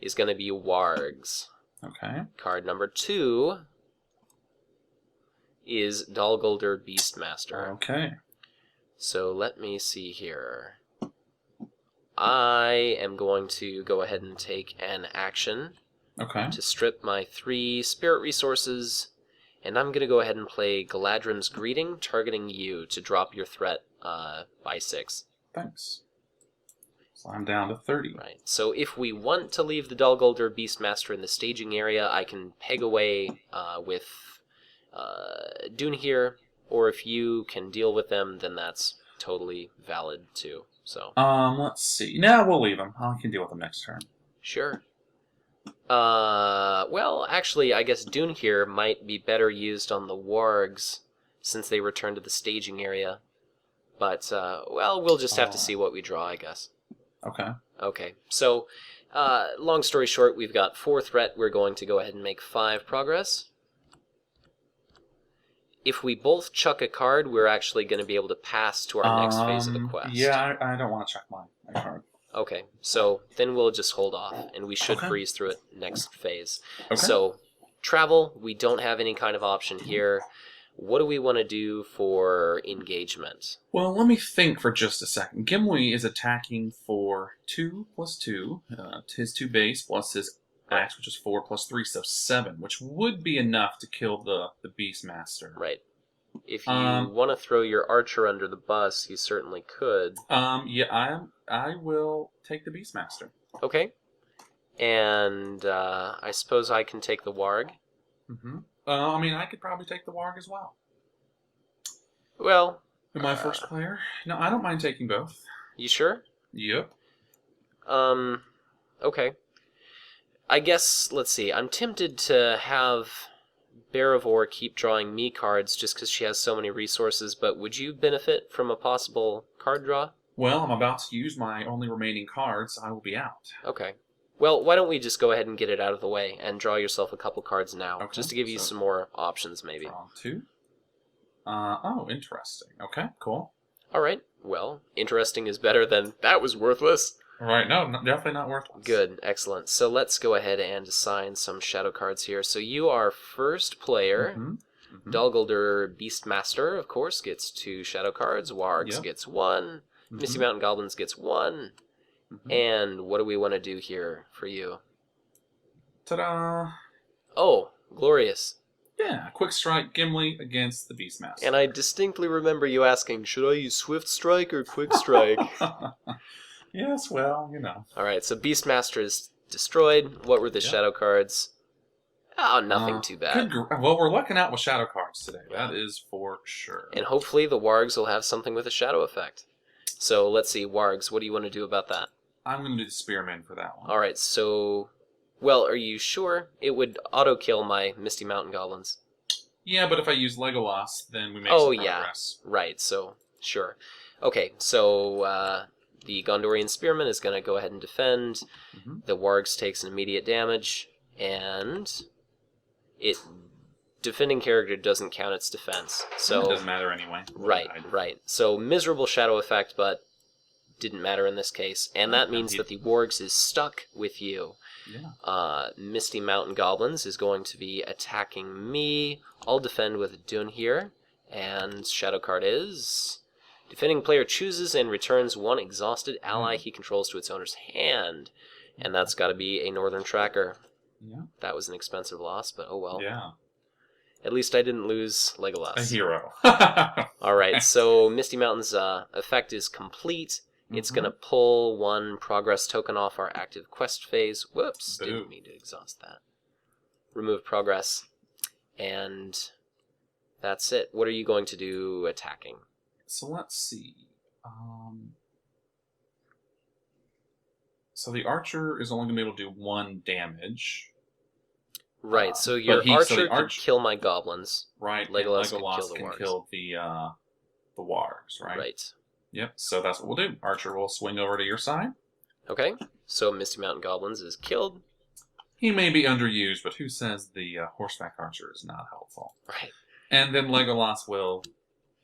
is going to be Wargs. Okay. Card number 2 is Dalguldur Beastmaster. Okay. So let me see here. I am going to go ahead and take an action to strip my 3 spirit resources, and I'm going to go ahead and play Galadrim's Greeting, targeting you to drop your threat by 6. Thanks. So I'm down to 30. Right. So if we want to leave the Dalguldur Beastmaster in the staging area, I can peg away with Dunhir, or if you can deal with them, then that's totally valid too. So let's see. No, we'll leave them. I can deal with them next turn. sure. Well, actually, I guess Dunhir might be better used on the wargs since they return to the staging area. But well, we'll just have to see what we draw, I guess. Okay. Okay. So, long story short, we've got 4 threat. We're going to go ahead and make 5 progress. If we both chuck a card, we're actually going to be able to pass to our next phase of the quest. Yeah, I don't want to check my card. Okay, so then we'll just hold off, and we should breeze through it next phase. Okay. So, travel, we don't have any kind of option here. What do we want to do for engagement? Well, let me think for just a second. Gimli is attacking for 2 plus 2, his 2 base plus his axe, which is 4 plus 3, so 7, which would be enough to kill the Beastmaster. Right. If you want to throw your archer under the bus, you certainly could. Yeah, I will take the Beastmaster. Okay. And I suppose I can take the warg. Mm-hmm. I mean, I could probably take the warg as well. Well... Am I first player? No, I don't mind taking both. You sure? Yep. Okay. I guess, let's see, I'm tempted to have Barivore keep drawing me cards just because she has so many resources, but would you benefit from a possible card draw? Well, I'm about to use my only remaining cards. I will be out. Okay. Well, why don't we just go ahead and get it out of the way and draw yourself a couple cards now, Okay, just to give you some more options, maybe. Draw 2. Oh, interesting. Okay, cool. All right. Well, interesting is better than that was worthless. Right, no, definitely not worthless. Good, excellent. So let's go ahead and assign some shadow cards here. So you are first player. Dalguldur Beastmaster, of course, gets 2 shadow cards. Wargs gets 1. Misty Mountain Goblins gets 1. And what do we want to do here for you? Ta-da! Oh, glorious. Yeah, Quick Strike Gimli against the Beastmaster. And I distinctly remember you asking, should I use Swift Strike or Quick Strike? Yes, well, you know. Alright, so Beastmaster is destroyed. What were the shadow cards? Oh, nothing too bad. Well, we're lucking out with shadow cards today. That is for sure. And hopefully the Wargs will have something with a shadow effect. So let's see, Wargs, what do you want to do about that? I'm going to do the Spearman for that one. Alright, so... Well, are you sure? It would auto-kill my Misty Mountain Goblins. Yeah, but if I use Legolas, then we make some progress. Right, so, sure. Okay, so, the Gondorian Spearman is going to go ahead and defend. The Wargs takes an immediate damage, and defending character doesn't count its defense. So it doesn't matter anyway. Right. So miserable shadow effect, but didn't matter in this case, and that means that the Wargs is stuck with you. Yeah. Misty Mountain Goblins is going to be attacking me. I'll defend with Dun here, and shadow card is... Defending player chooses and returns 1 exhausted ally he controls to its owner's hand. And that's got to be a Northern Tracker. Yeah. That was an expensive loss, but oh well. Yeah. At least I didn't lose Legolas. A hero. Alright, so Misty Mountain's effect is complete. It's going to pull 1 progress token off our active quest phase. Whoops, didn't mean to exhaust that. Remove progress. And that's it. What are you going to do attacking? So let's see. So the archer is only going to be able to do 1 damage. Right, so your archer can kill my goblins. Right, Legolas can kill the wargs, right? Right. Yep, so that's what we'll do. Archer will swing over to your side. Okay, so Misty Mountain Goblins is killed. He may be underused, but who says the horseback archer is not helpful? Right. And then Legolas will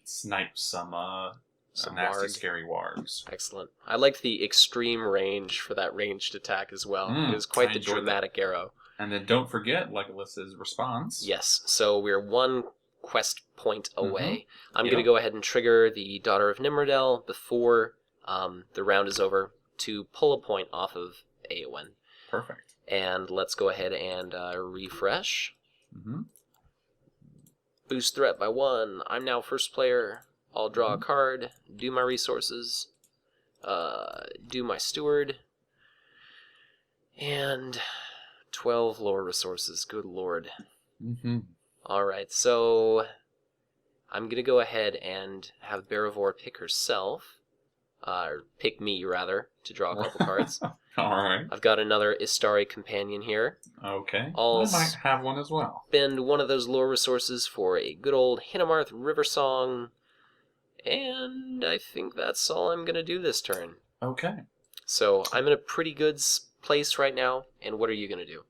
snipe some nasty, warg. scary wargs. Excellent. I liked the extreme range for that ranged attack as well. It was quite the dramatic arrow. And then don't forget Legolas's response. Yes, so we're 1 quest point away. I'm going to go ahead and trigger the Daughter of Nimrodel before the round is over to pull a point off of Eowyn. Perfect. And let's go ahead and refresh. Boost threat by 1. I'm now first player. I'll draw a card, do my resources, do my steward, and 12 lore resources. Good lord. Alright, so I'm going to go ahead and have Barivore pick herself, or pick me, rather, to draw a couple cards. Alright. I've got another Istari companion here. Okay. I might have one as well. Spend 1 of those lore resources for a good old Hinnamarth River Song, and I think that's all I'm going to do this turn. Okay. So I'm in a pretty good place right now, and what are you going to do?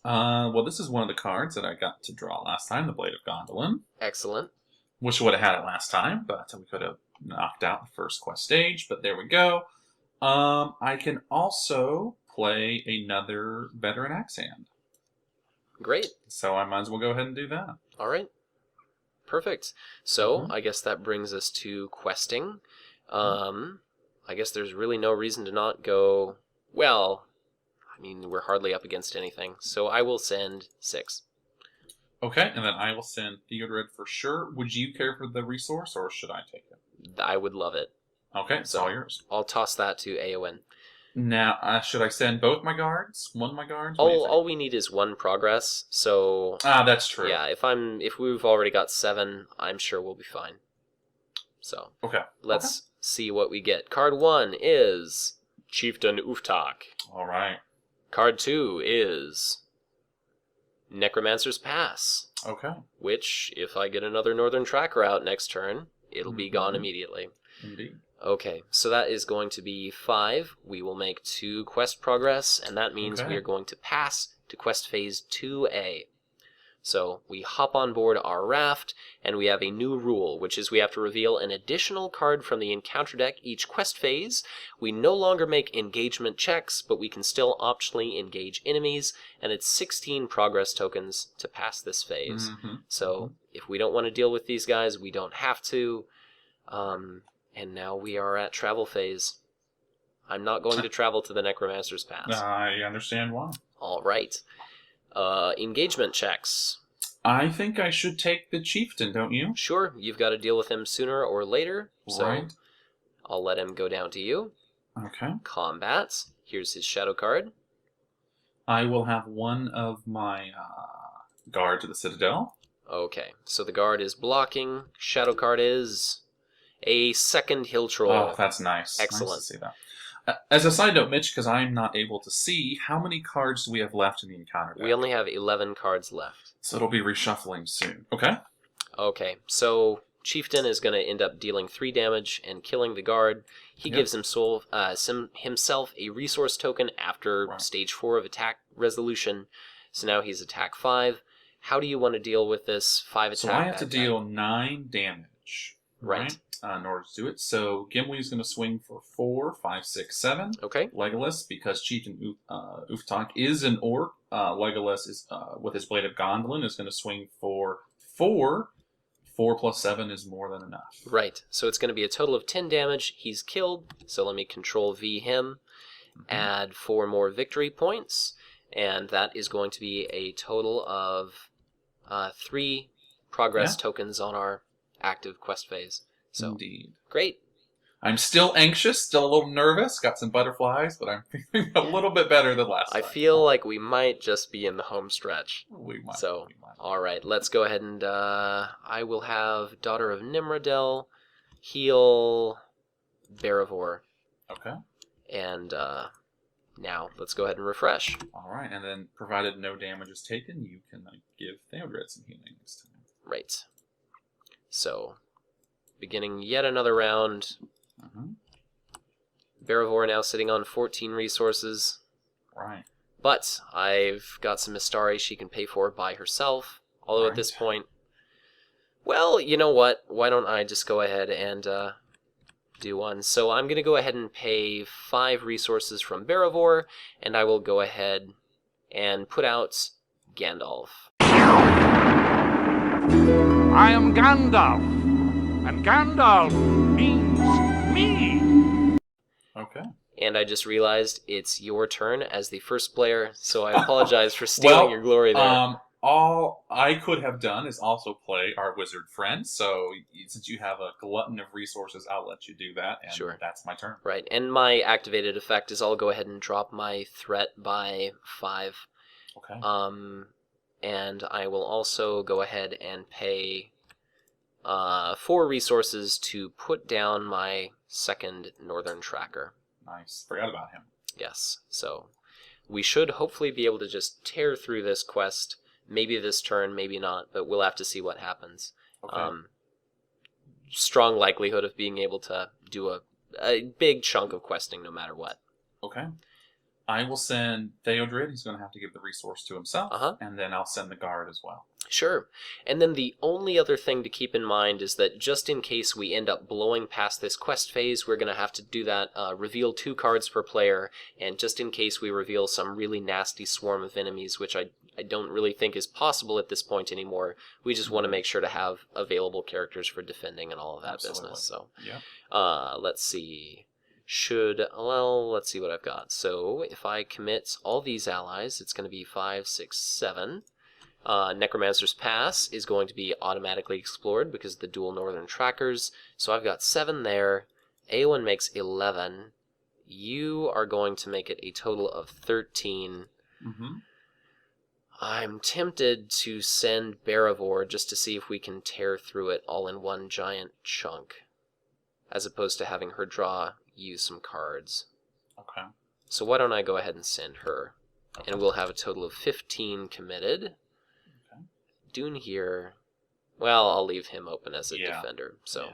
Well, this is one of the cards that I got to draw last time, the Blade of Gondolin. Excellent. Wish I would have had it last time, but we could have knocked out the first quest stage, but there we go. I can also play another Veteran Axe Hand. Great. So I might as well go ahead and do that. All right. Perfect. So I guess that brings us to questing. I guess there's really no reason to not go... Well, I mean, we're hardly up against anything, so I will send 6. Okay, and then I will send Theodred for sure. Would you care for the resource, or should I take it? I would love it. Okay, it's all yours. I'll toss that to Eowyn. Now, should I send both my guards? One of my guards? All we need is 1 progress, so... that's true. Yeah, if we've already got 7, I'm sure we'll be fine. So, let's see what we get. Card 1 is Chieftain Uftak. All right. Card 2 is Necromancer's Pass, Okay. which, if I get another Northern Tracker out next turn, it'll be gone immediately. Indeed. Okay, so that is going to be 5. We will make 2 quest progress, and that means we are going to pass to quest phase 2A. So we hop on board our raft, and we have a new rule, which is we have to reveal an additional card from the encounter deck each quest phase. We no longer make engagement checks, but we can still optionally engage enemies, and it's 16 progress tokens to pass this phase. So if we don't want to deal with these guys, we don't have to. And now we are at travel phase. I'm not going to travel to the Necromancer's Pass. I understand why. All right. Engagement checks. I think I should take the chieftain, don't you? Sure, you've got to deal with him sooner or later, so Right. I'll let him go down to you. Okay. Combat. Here's his shadow card. I will have one of my guard to the citadel. Okay, so the guard is blocking. Shadow card is a second hill troll. Oh, that's nice. Excellent. Nice to see that. As a side note, Mitch, because I'm not able to see, how many cards do we have left in the encounter deck? We only have 11 cards left. So it'll be reshuffling soon. Okay? Okay, so Chieftain is going to end up dealing 3 damage and killing the guard. He gives himself a resource token after stage 4 of attack resolution. So now he's attack 5. How do you want to deal with this 5 attack? So I have to deal 9 damage. Right. In order to do it. So Gimli's going to swing for 4, 5, 6, 7. Okay. Legolas, because Chieftain Uftak is an orc, Legolas is with his Blade of Gondolin is going to swing for 4. 4 plus 7 is more than enough. Right. So it's going to be a total of 10 damage. He's killed. So let me Control V him. Add 4 more victory points. And that is going to be a total of 3 progress tokens on our active quest phase. So, Indeed. Great. I'm still anxious, still a little nervous, got some butterflies, but I'm feeling a little bit better than last time. I feel like we might just be in the home stretch. We might. So, all right, let's go ahead and I will have Daughter of Nimrodel heal Barivor. Okay. And now let's go ahead and refresh. All right, and then provided no damage is taken, you can give Theodred some healing this time. Right. So, beginning yet another round. Barivor now sitting on 14 resources. Right. But I've got some Mistari she can pay for by herself. Although at this point, well, you know what? Why don't I just go ahead and do one? So I'm going to go ahead and pay 5 resources from Barivor, and I will go ahead and put out Gandalf. I am Gandalf, and Gandalf means me. Okay. And I just realized it's your turn as the first player, so I apologize for stealing your glory there. All I could have done is also play our wizard friend, so since you have a glutton of resources, I'll let you do that, and that's my turn. Right, and my activated effect is I'll go ahead and drop my threat by 5. Okay. And I will also go ahead and pay 4 resources to put down my second Northern Tracker. Nice. Forgot about him. Yes, so we should hopefully be able to just tear through this quest. Maybe this turn, maybe not, but we'll have to see what happens. Okay. Strong likelihood of being able to do a big chunk of questing no matter what. Okay. I will send Theodred. He's going to have to give the resource to himself. And then I'll send the guard as well. Sure. And then the only other thing to keep in mind is that just in case we end up blowing past this quest phase, we're going to have to do that, reveal 2 cards per player, and just in case we reveal some really nasty swarm of enemies, which I don't really think is possible at this point anymore, we just want to make sure to have available characters for defending and all of that business. So, let's see. Let's see what I've got. So, if I commit all these allies, it's going to be 5, 6, 7. Necromancer's Pass is going to be automatically explored because of the dual Northern Trackers. So I've got 7 there. Eowyn makes 11. You are going to make it a total of 13. I'm tempted to send Barivor just to see if we can tear through it all in one giant chunk, as opposed to having her draw you some cards. Okay. So why don't I go ahead and send her? And we'll have a total of 15 committed. Dune here, well, I'll leave him open as a defender. So,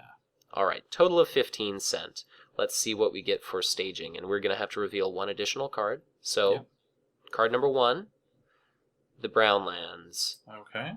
all right, total of 15 sent. Let's see what we get for staging, and we're going to have to reveal one additional card. So, card number 1, the brown lands. Okay.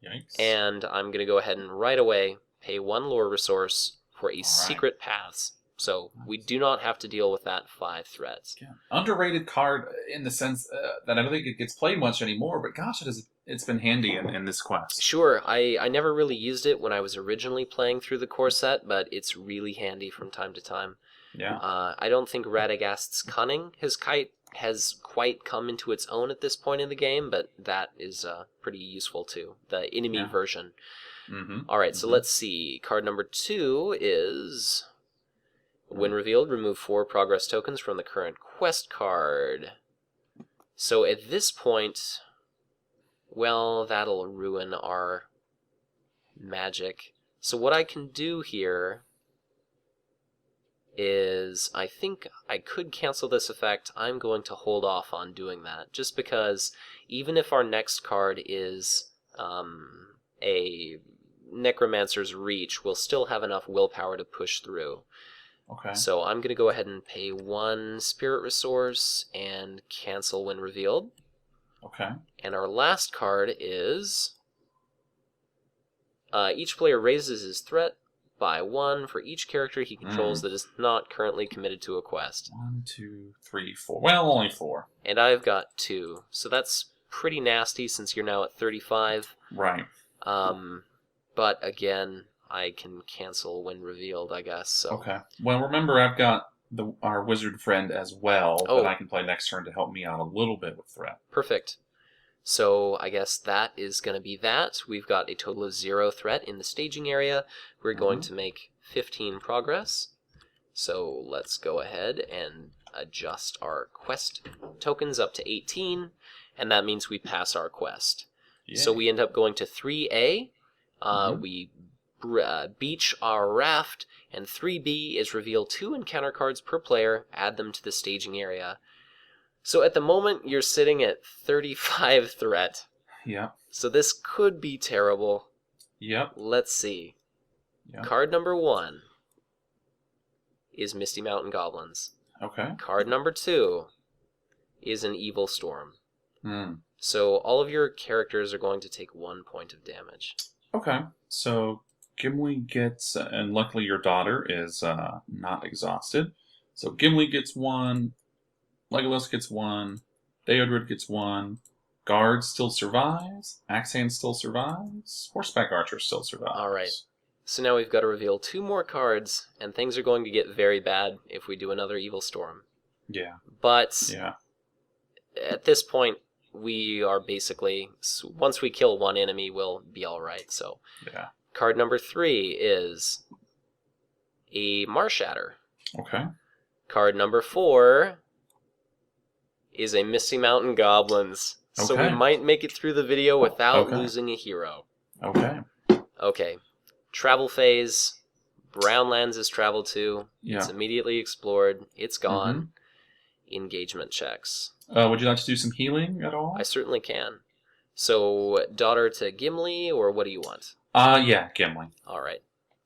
Yikes. And I'm going to go ahead and right away pay 1 lore resource for a secret paths. So we do not have to deal with that 5 threats. Yeah. Underrated card in the sense that I don't think it gets played much anymore, but gosh, it's been handy in this quest. Sure, I never really used it when I was originally playing through the core set, but it's really handy from time to time. Yeah. I don't think Radagast's Cunning, his kite, has quite come into its own at this point in the game, but that is pretty useful too, the enemy version. Mm-hmm. All right, so let's see. Card number 2 is... When revealed, remove 4 progress tokens from the current quest card. So at this point, well, that'll ruin our magic. So what I can do here is, I think I could cancel this effect. I'm going to hold off on doing that, just because even if our next card is a Necromancer's Reach, we'll still have enough willpower to push through. Okay. So I'm going to go ahead and pay 1 spirit resource and cancel when revealed. Okay. And our last card is... each player raises his threat by 1 for each character he controls that is not currently committed to a quest. 1, 2, 3, 4. Well, only 4. And I've got 2. So that's pretty nasty since you're now at 35. Right. But again... I can cancel when revealed, I guess. So. Okay. Well, remember, I've got our wizard friend as well that I can play next turn to help me out a little bit with threat. Perfect. So I guess that is going to be that. We've got a total of 0 threat in the staging area. We're going to make 15 progress. So let's go ahead and adjust our quest tokens up to 18, and that means we pass our quest. Yay. So we end up going to 3A. We beach our raft, and 3B is reveal 2 encounter cards per player, add them to the staging area. So at the moment, you're sitting at 35 threat. Yeah. So this could be terrible. Yep. Let's see. Yep. Card number 1 is Misty Mountain Goblins. Okay. Card number 2 is an Evil Storm. So all of your characters are going to take 1 point of damage. Okay. So... Gimli gets, and luckily your daughter is not exhausted. So Gimli gets 1, Legolas gets 1, Theodred gets 1, Guard still survives, Axehand still survives, Horseback Archer still survives. All right. So now we've got to reveal 2 more cards, and things are going to get very bad if we do another Evil Storm. Yeah. But at this point, we are basically, once we kill 1 enemy, we'll be all right. So. Yeah. Card number 3 is a Marshatter. Okay. Card number 4 is a Misty Mountain Goblins. Okay. So we might make it through the video without losing a hero. Okay. Okay. Travel phase. Brownlands is traveled to. Yeah. It's immediately explored. It's gone. Engagement checks. Would you like to do some healing at all? I certainly can. So, daughter to Gimli, or what do you want? Yeah, Gimli. All right.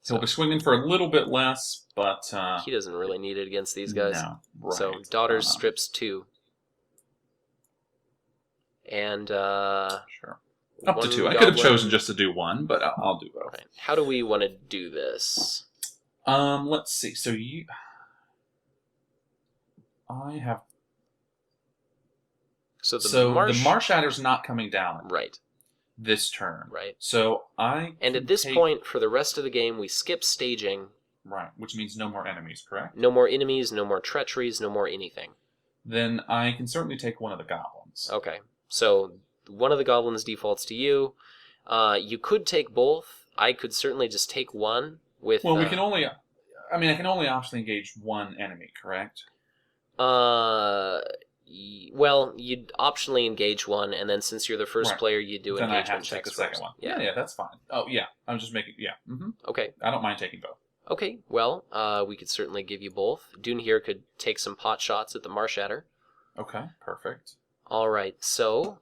He'll be swinging for a little bit less, but... he doesn't really need it against these guys. No, right. So, daughter strips 2. And, Sure. Up to 2. I could have chosen just to do 1, but I'll do both. Right. How do we want to do this? Let's see. So, I have... So the Marshatter's not coming down. Right. This turn. Right. So And at this point, for the rest of the game, we skip staging. Right, which means no more enemies, correct? No more enemies, no more treacheries, no more anything. Then I can certainly take one of the goblins. Okay. So one of the goblins defaults to you. You could take both. I could certainly just take one with... Well, we can only... I mean, I can only optionally engage 1 enemy, correct? Well, you'd optionally engage 1, and then since you're the first player, you do then engagement I have to checks take the second one. Yeah, that's fine. Oh, yeah. I'm just making... Yeah. Okay. I don't mind taking both. Okay, well, we could certainly give you both. Dune here could take some pot shots at the Marshatter. Okay, perfect. All right, so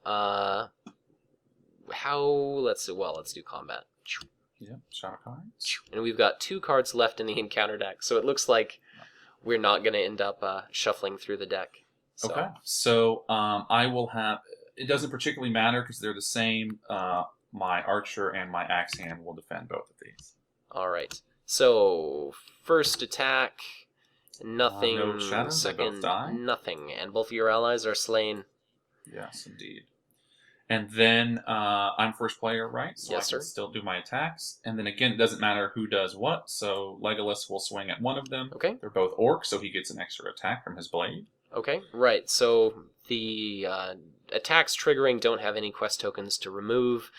let's do combat. Yep, shadow cards. And we've got 2 cards left in the encounter deck, so it looks like we're not going to end up shuffling through the deck. So. Okay, so I will have... It doesn't particularly matter because they're the same. My archer and my axe hand will defend both of these. All right. So, first attack, nothing. No shadows, second, they both die. nothing. And both of your allies are slain. Yes, indeed. And then I'm first player, right? So Yes, I can sir. still do my attacks. And then again, it doesn't matter who does what. So Legolas will swing at one of them. Okay. They're both orcs, so he gets an extra attack from his blade. Okay, right. So the attacks triggering don't have any quest tokens to remove.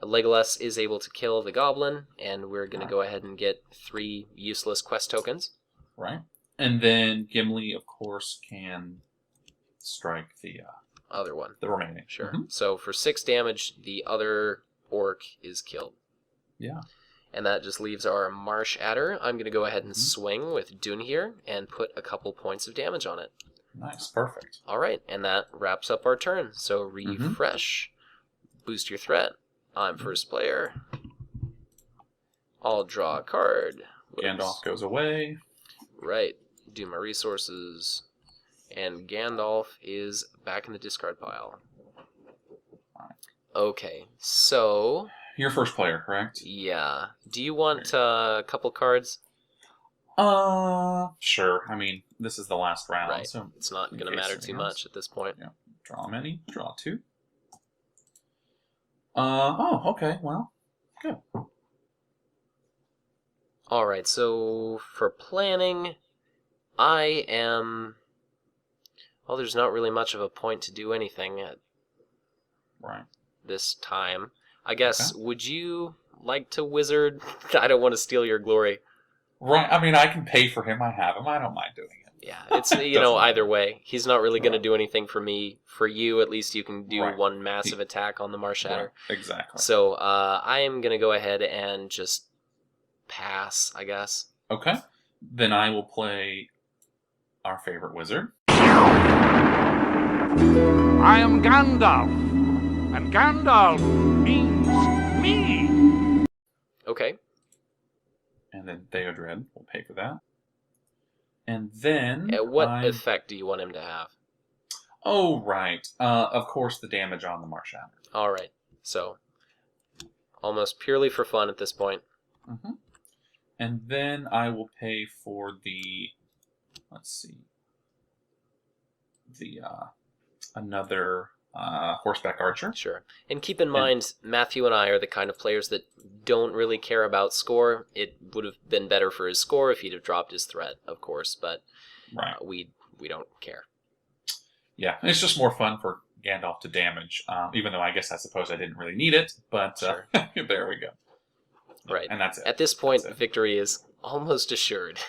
Legolas is able to kill the goblin, and we're going to go ahead and get 3 useless quest tokens. Right. And then Gimli, of course, can strike the Other one. the remaining. Sure. Mhm. So for 6 damage, the other orc is killed. Yeah. And that just leaves our Marsh Adder. I'm going to go ahead and swing with Dune here and put a couple points of damage on it. Nice. Perfect. All right, and that wraps up our turn. So refresh, boost your threat. I'm first player. I'll draw a card. Whoops. Gandalf goes away. Right, do my resources. And Gandalf is back in the discard pile. Okay, so... You're first player, correct? Yeah. Do you want a couple cards? Sure. I mean, this is the last round, Right. so It's not in going to case matter anything too else. much at this point. Yeah. Draw many. Draw 2. Okay. Well, good. All right, so for planning, I am... Well, there's not really much of a point to do anything at Right. this time. I guess, would you like to wizard? I don't want to steal your glory. Right. I mean, I can pay for him. I have him. I don't mind doing it. Yeah, it's, either way. He's not really going to do anything for me. For you, at least you can do one massive attack on the Marsh Adder. Right. Exactly. So I am going to go ahead and just pass, I guess. Okay. Then I will play our favorite wizard. I am Gandalf, and Gandalf means me. Okay. And then Theodred will pay for that. And then... What effect do you want him to have? Oh, right. Of course, the damage on the Marsh Adder. All right. So, almost purely for fun at this point. Mm-hmm. And then I will pay for the... Let's see. The... another horseback archer. Sure. And keep in mind, Matthew and I are the kind of players that don't really care about score. It would have been better for his score if he'd have dropped his threat, of course, but we don't care. Yeah, it's just more fun for Gandalf to damage, even though I suppose I didn't really need it, but Sure. There we go. Right. And that's it. At this point, victory is almost assured.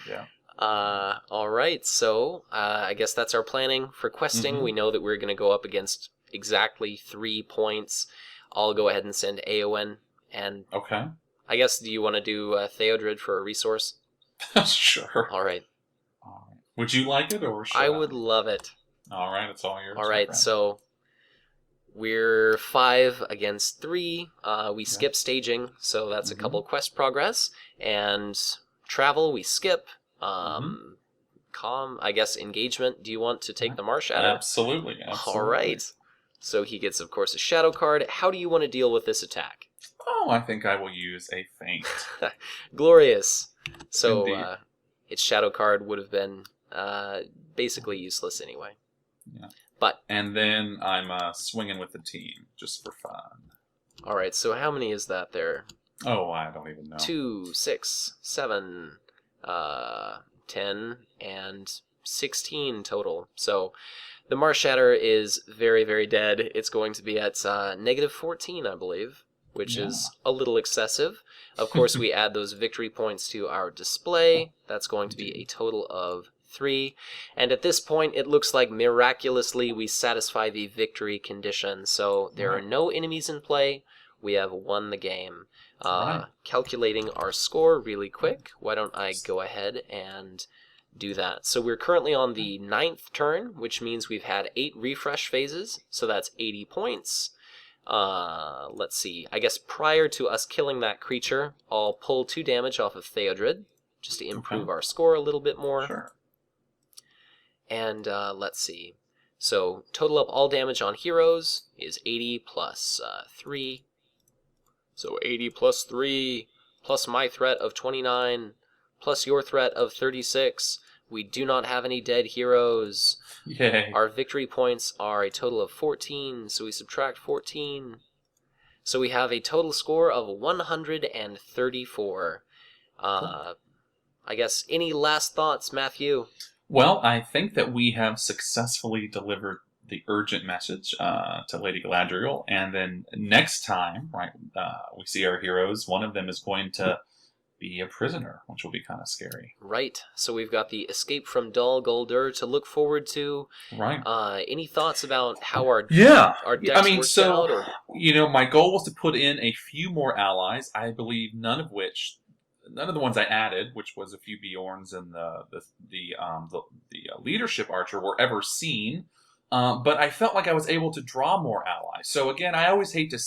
Yeah. All right, so I guess that's our planning for questing. Mm-hmm. We know that we're going to go up against exactly 3 points. I'll go ahead and send Aowen, and Okay. I guess, do you want to do Theodred for a resource? Sure. All right. Would you like it, or should I would love it. All right, it's all yours. All right, so we're 5 against 3. We skip staging, so that's a couple quest progress. And travel, we skip. I guess engagement. Do you want to take the Marsh Adder? Absolutely. All right. So he gets, of course, a shadow card. How do you want to deal with this attack? Oh, I think I will use a feint. Glorious. So its shadow card would have been basically useless anyway. Yeah. But and then I'm swinging with the team just for fun. All right. So how many is that there? Oh, I don't even know. 2, 6, 7, 10, and 16 total. So the Marsh Adder is very, very dead. It's going to be at negative 14, I believe, which is a little excessive. Of course, we add those victory points to our display. That's going to be a total of 3. And at this point, it looks like miraculously we satisfy the victory condition. So there are no enemies in play. We have won the game. Calculating our score really quick. Why don't I go ahead and do that? So we're currently on the 9th turn, which means we've had 8 refresh phases. So that's 80 points. Let's see. I guess prior to us killing that creature, I'll pull 2 damage off of Theodred, just to improve our score a little bit more. Sure. And let's see. So total up all damage on heroes is 80 plus 3. So 80 plus 3, plus my threat of 29, plus your threat of 36. We do not have any dead heroes. Yay. Our victory points are a total of 14, so we subtract 14. So we have a total score of 134. I guess, any last thoughts, Matthew? Well, I think that we have successfully delivered the urgent message to Lady Galadriel, and then next time, right, we see our heroes. One of them is going to be a prisoner, which will be kind of scary. Right. So we've got the escape from Dol Guldur to look forward to. Right. Any thoughts about how our decks worked out? Or? My goal was to put in a few more allies. I believe none of the ones I added, which was a few Bjorns and the leadership archer, were ever seen. But I felt like I was able to draw more allies. So again, I always hate to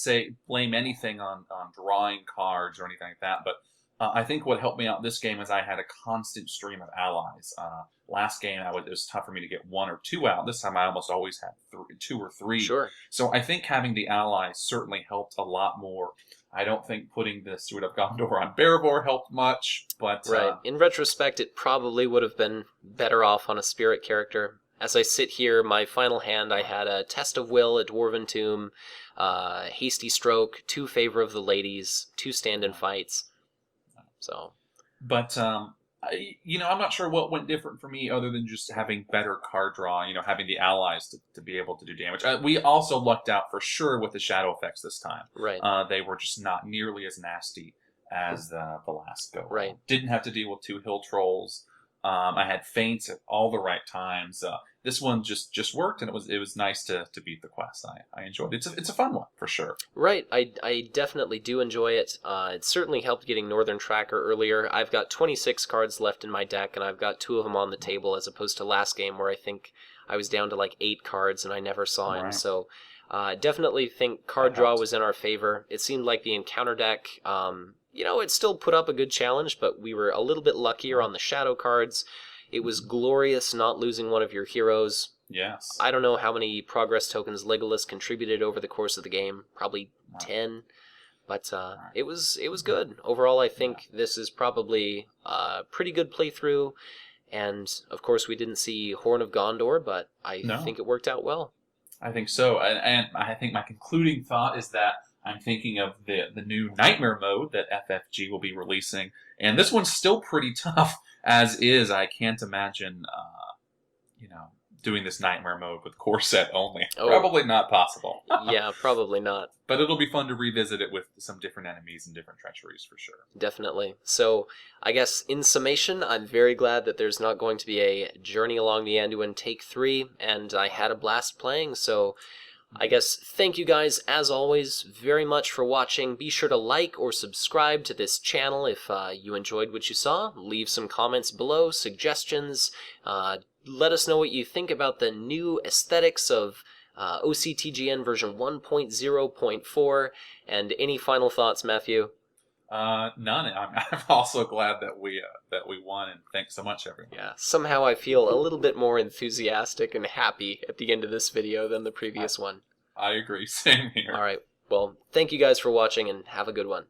blame anything on drawing cards or anything like that, but I think what helped me out this game is I had a constant stream of allies. Last game, it was tough for me to get 1 or 2 out. This time, I almost always had 2 or 3. Sure. So I think having the allies certainly helped a lot more. I don't think putting the Steward of Gondor on Berebor helped much, but... Right. In retrospect, it probably would have been better off on a spirit character. As I sit here, my final hand, I had a Test of Will, a Dwarven Tomb, Hasty Stroke, 2 Favor of the Ladies, 2 stand-in fights. So, but I'm not sure what went different for me other than just having better card draw. Having the allies to be able to do damage. We also lucked out for sure with the shadow effects this time. Right. They were just not nearly as nasty as the last go. Right. Didn't have to deal with 2 hill trolls. I had feints at all the right times. This one just worked, and it was nice to beat the quest. I enjoyed it. It's a fun one for sure. Right, I definitely do enjoy it. It certainly helped getting Northern Tracker earlier. I've got 26 cards left in my deck, and I've got 2 of them on the table, as opposed to last game where I think I was down to like 8 cards and I never saw him. So definitely think card draw was in our favor. It seemed like the encounter deck, it still put up a good challenge, but we were a little bit luckier on the shadow cards. It was glorious not losing one of your heroes. Yes. I don't know how many progress tokens Legolas contributed over the course of the game. Probably 10. But it was good. Overall, I think this is probably a pretty good playthrough. And, of course, we didn't see Horn of Gondor, but I think it worked out well. I think so. And I think my concluding thought is that I'm thinking of the new Nightmare mode that FFG will be releasing. And this one's still pretty tough as is. I can't imagine, doing this Nightmare mode with core set only. Oh. Probably not possible. Yeah, probably not. But it'll be fun to revisit it with some different enemies and different treacheries for sure. Definitely. So, I guess in summation, I'm very glad that there's not going to be a Journey Along the Anduin Take 3, and I had a blast playing, so I guess thank you guys, as always, very much for watching. Be sure to like or subscribe to this channel if you enjoyed what you saw. Leave some comments below, suggestions. Let us know what you think about the new aesthetics of OCTGN version 1.0.4, and any final thoughts, Matthew? None. I'm also glad that we won, and thanks so much, everyone. Yeah, somehow I feel a little bit more enthusiastic and happy at the end of this video than the previous one. I agree. Same here. All right. Well, thank you guys for watching, and have a good one.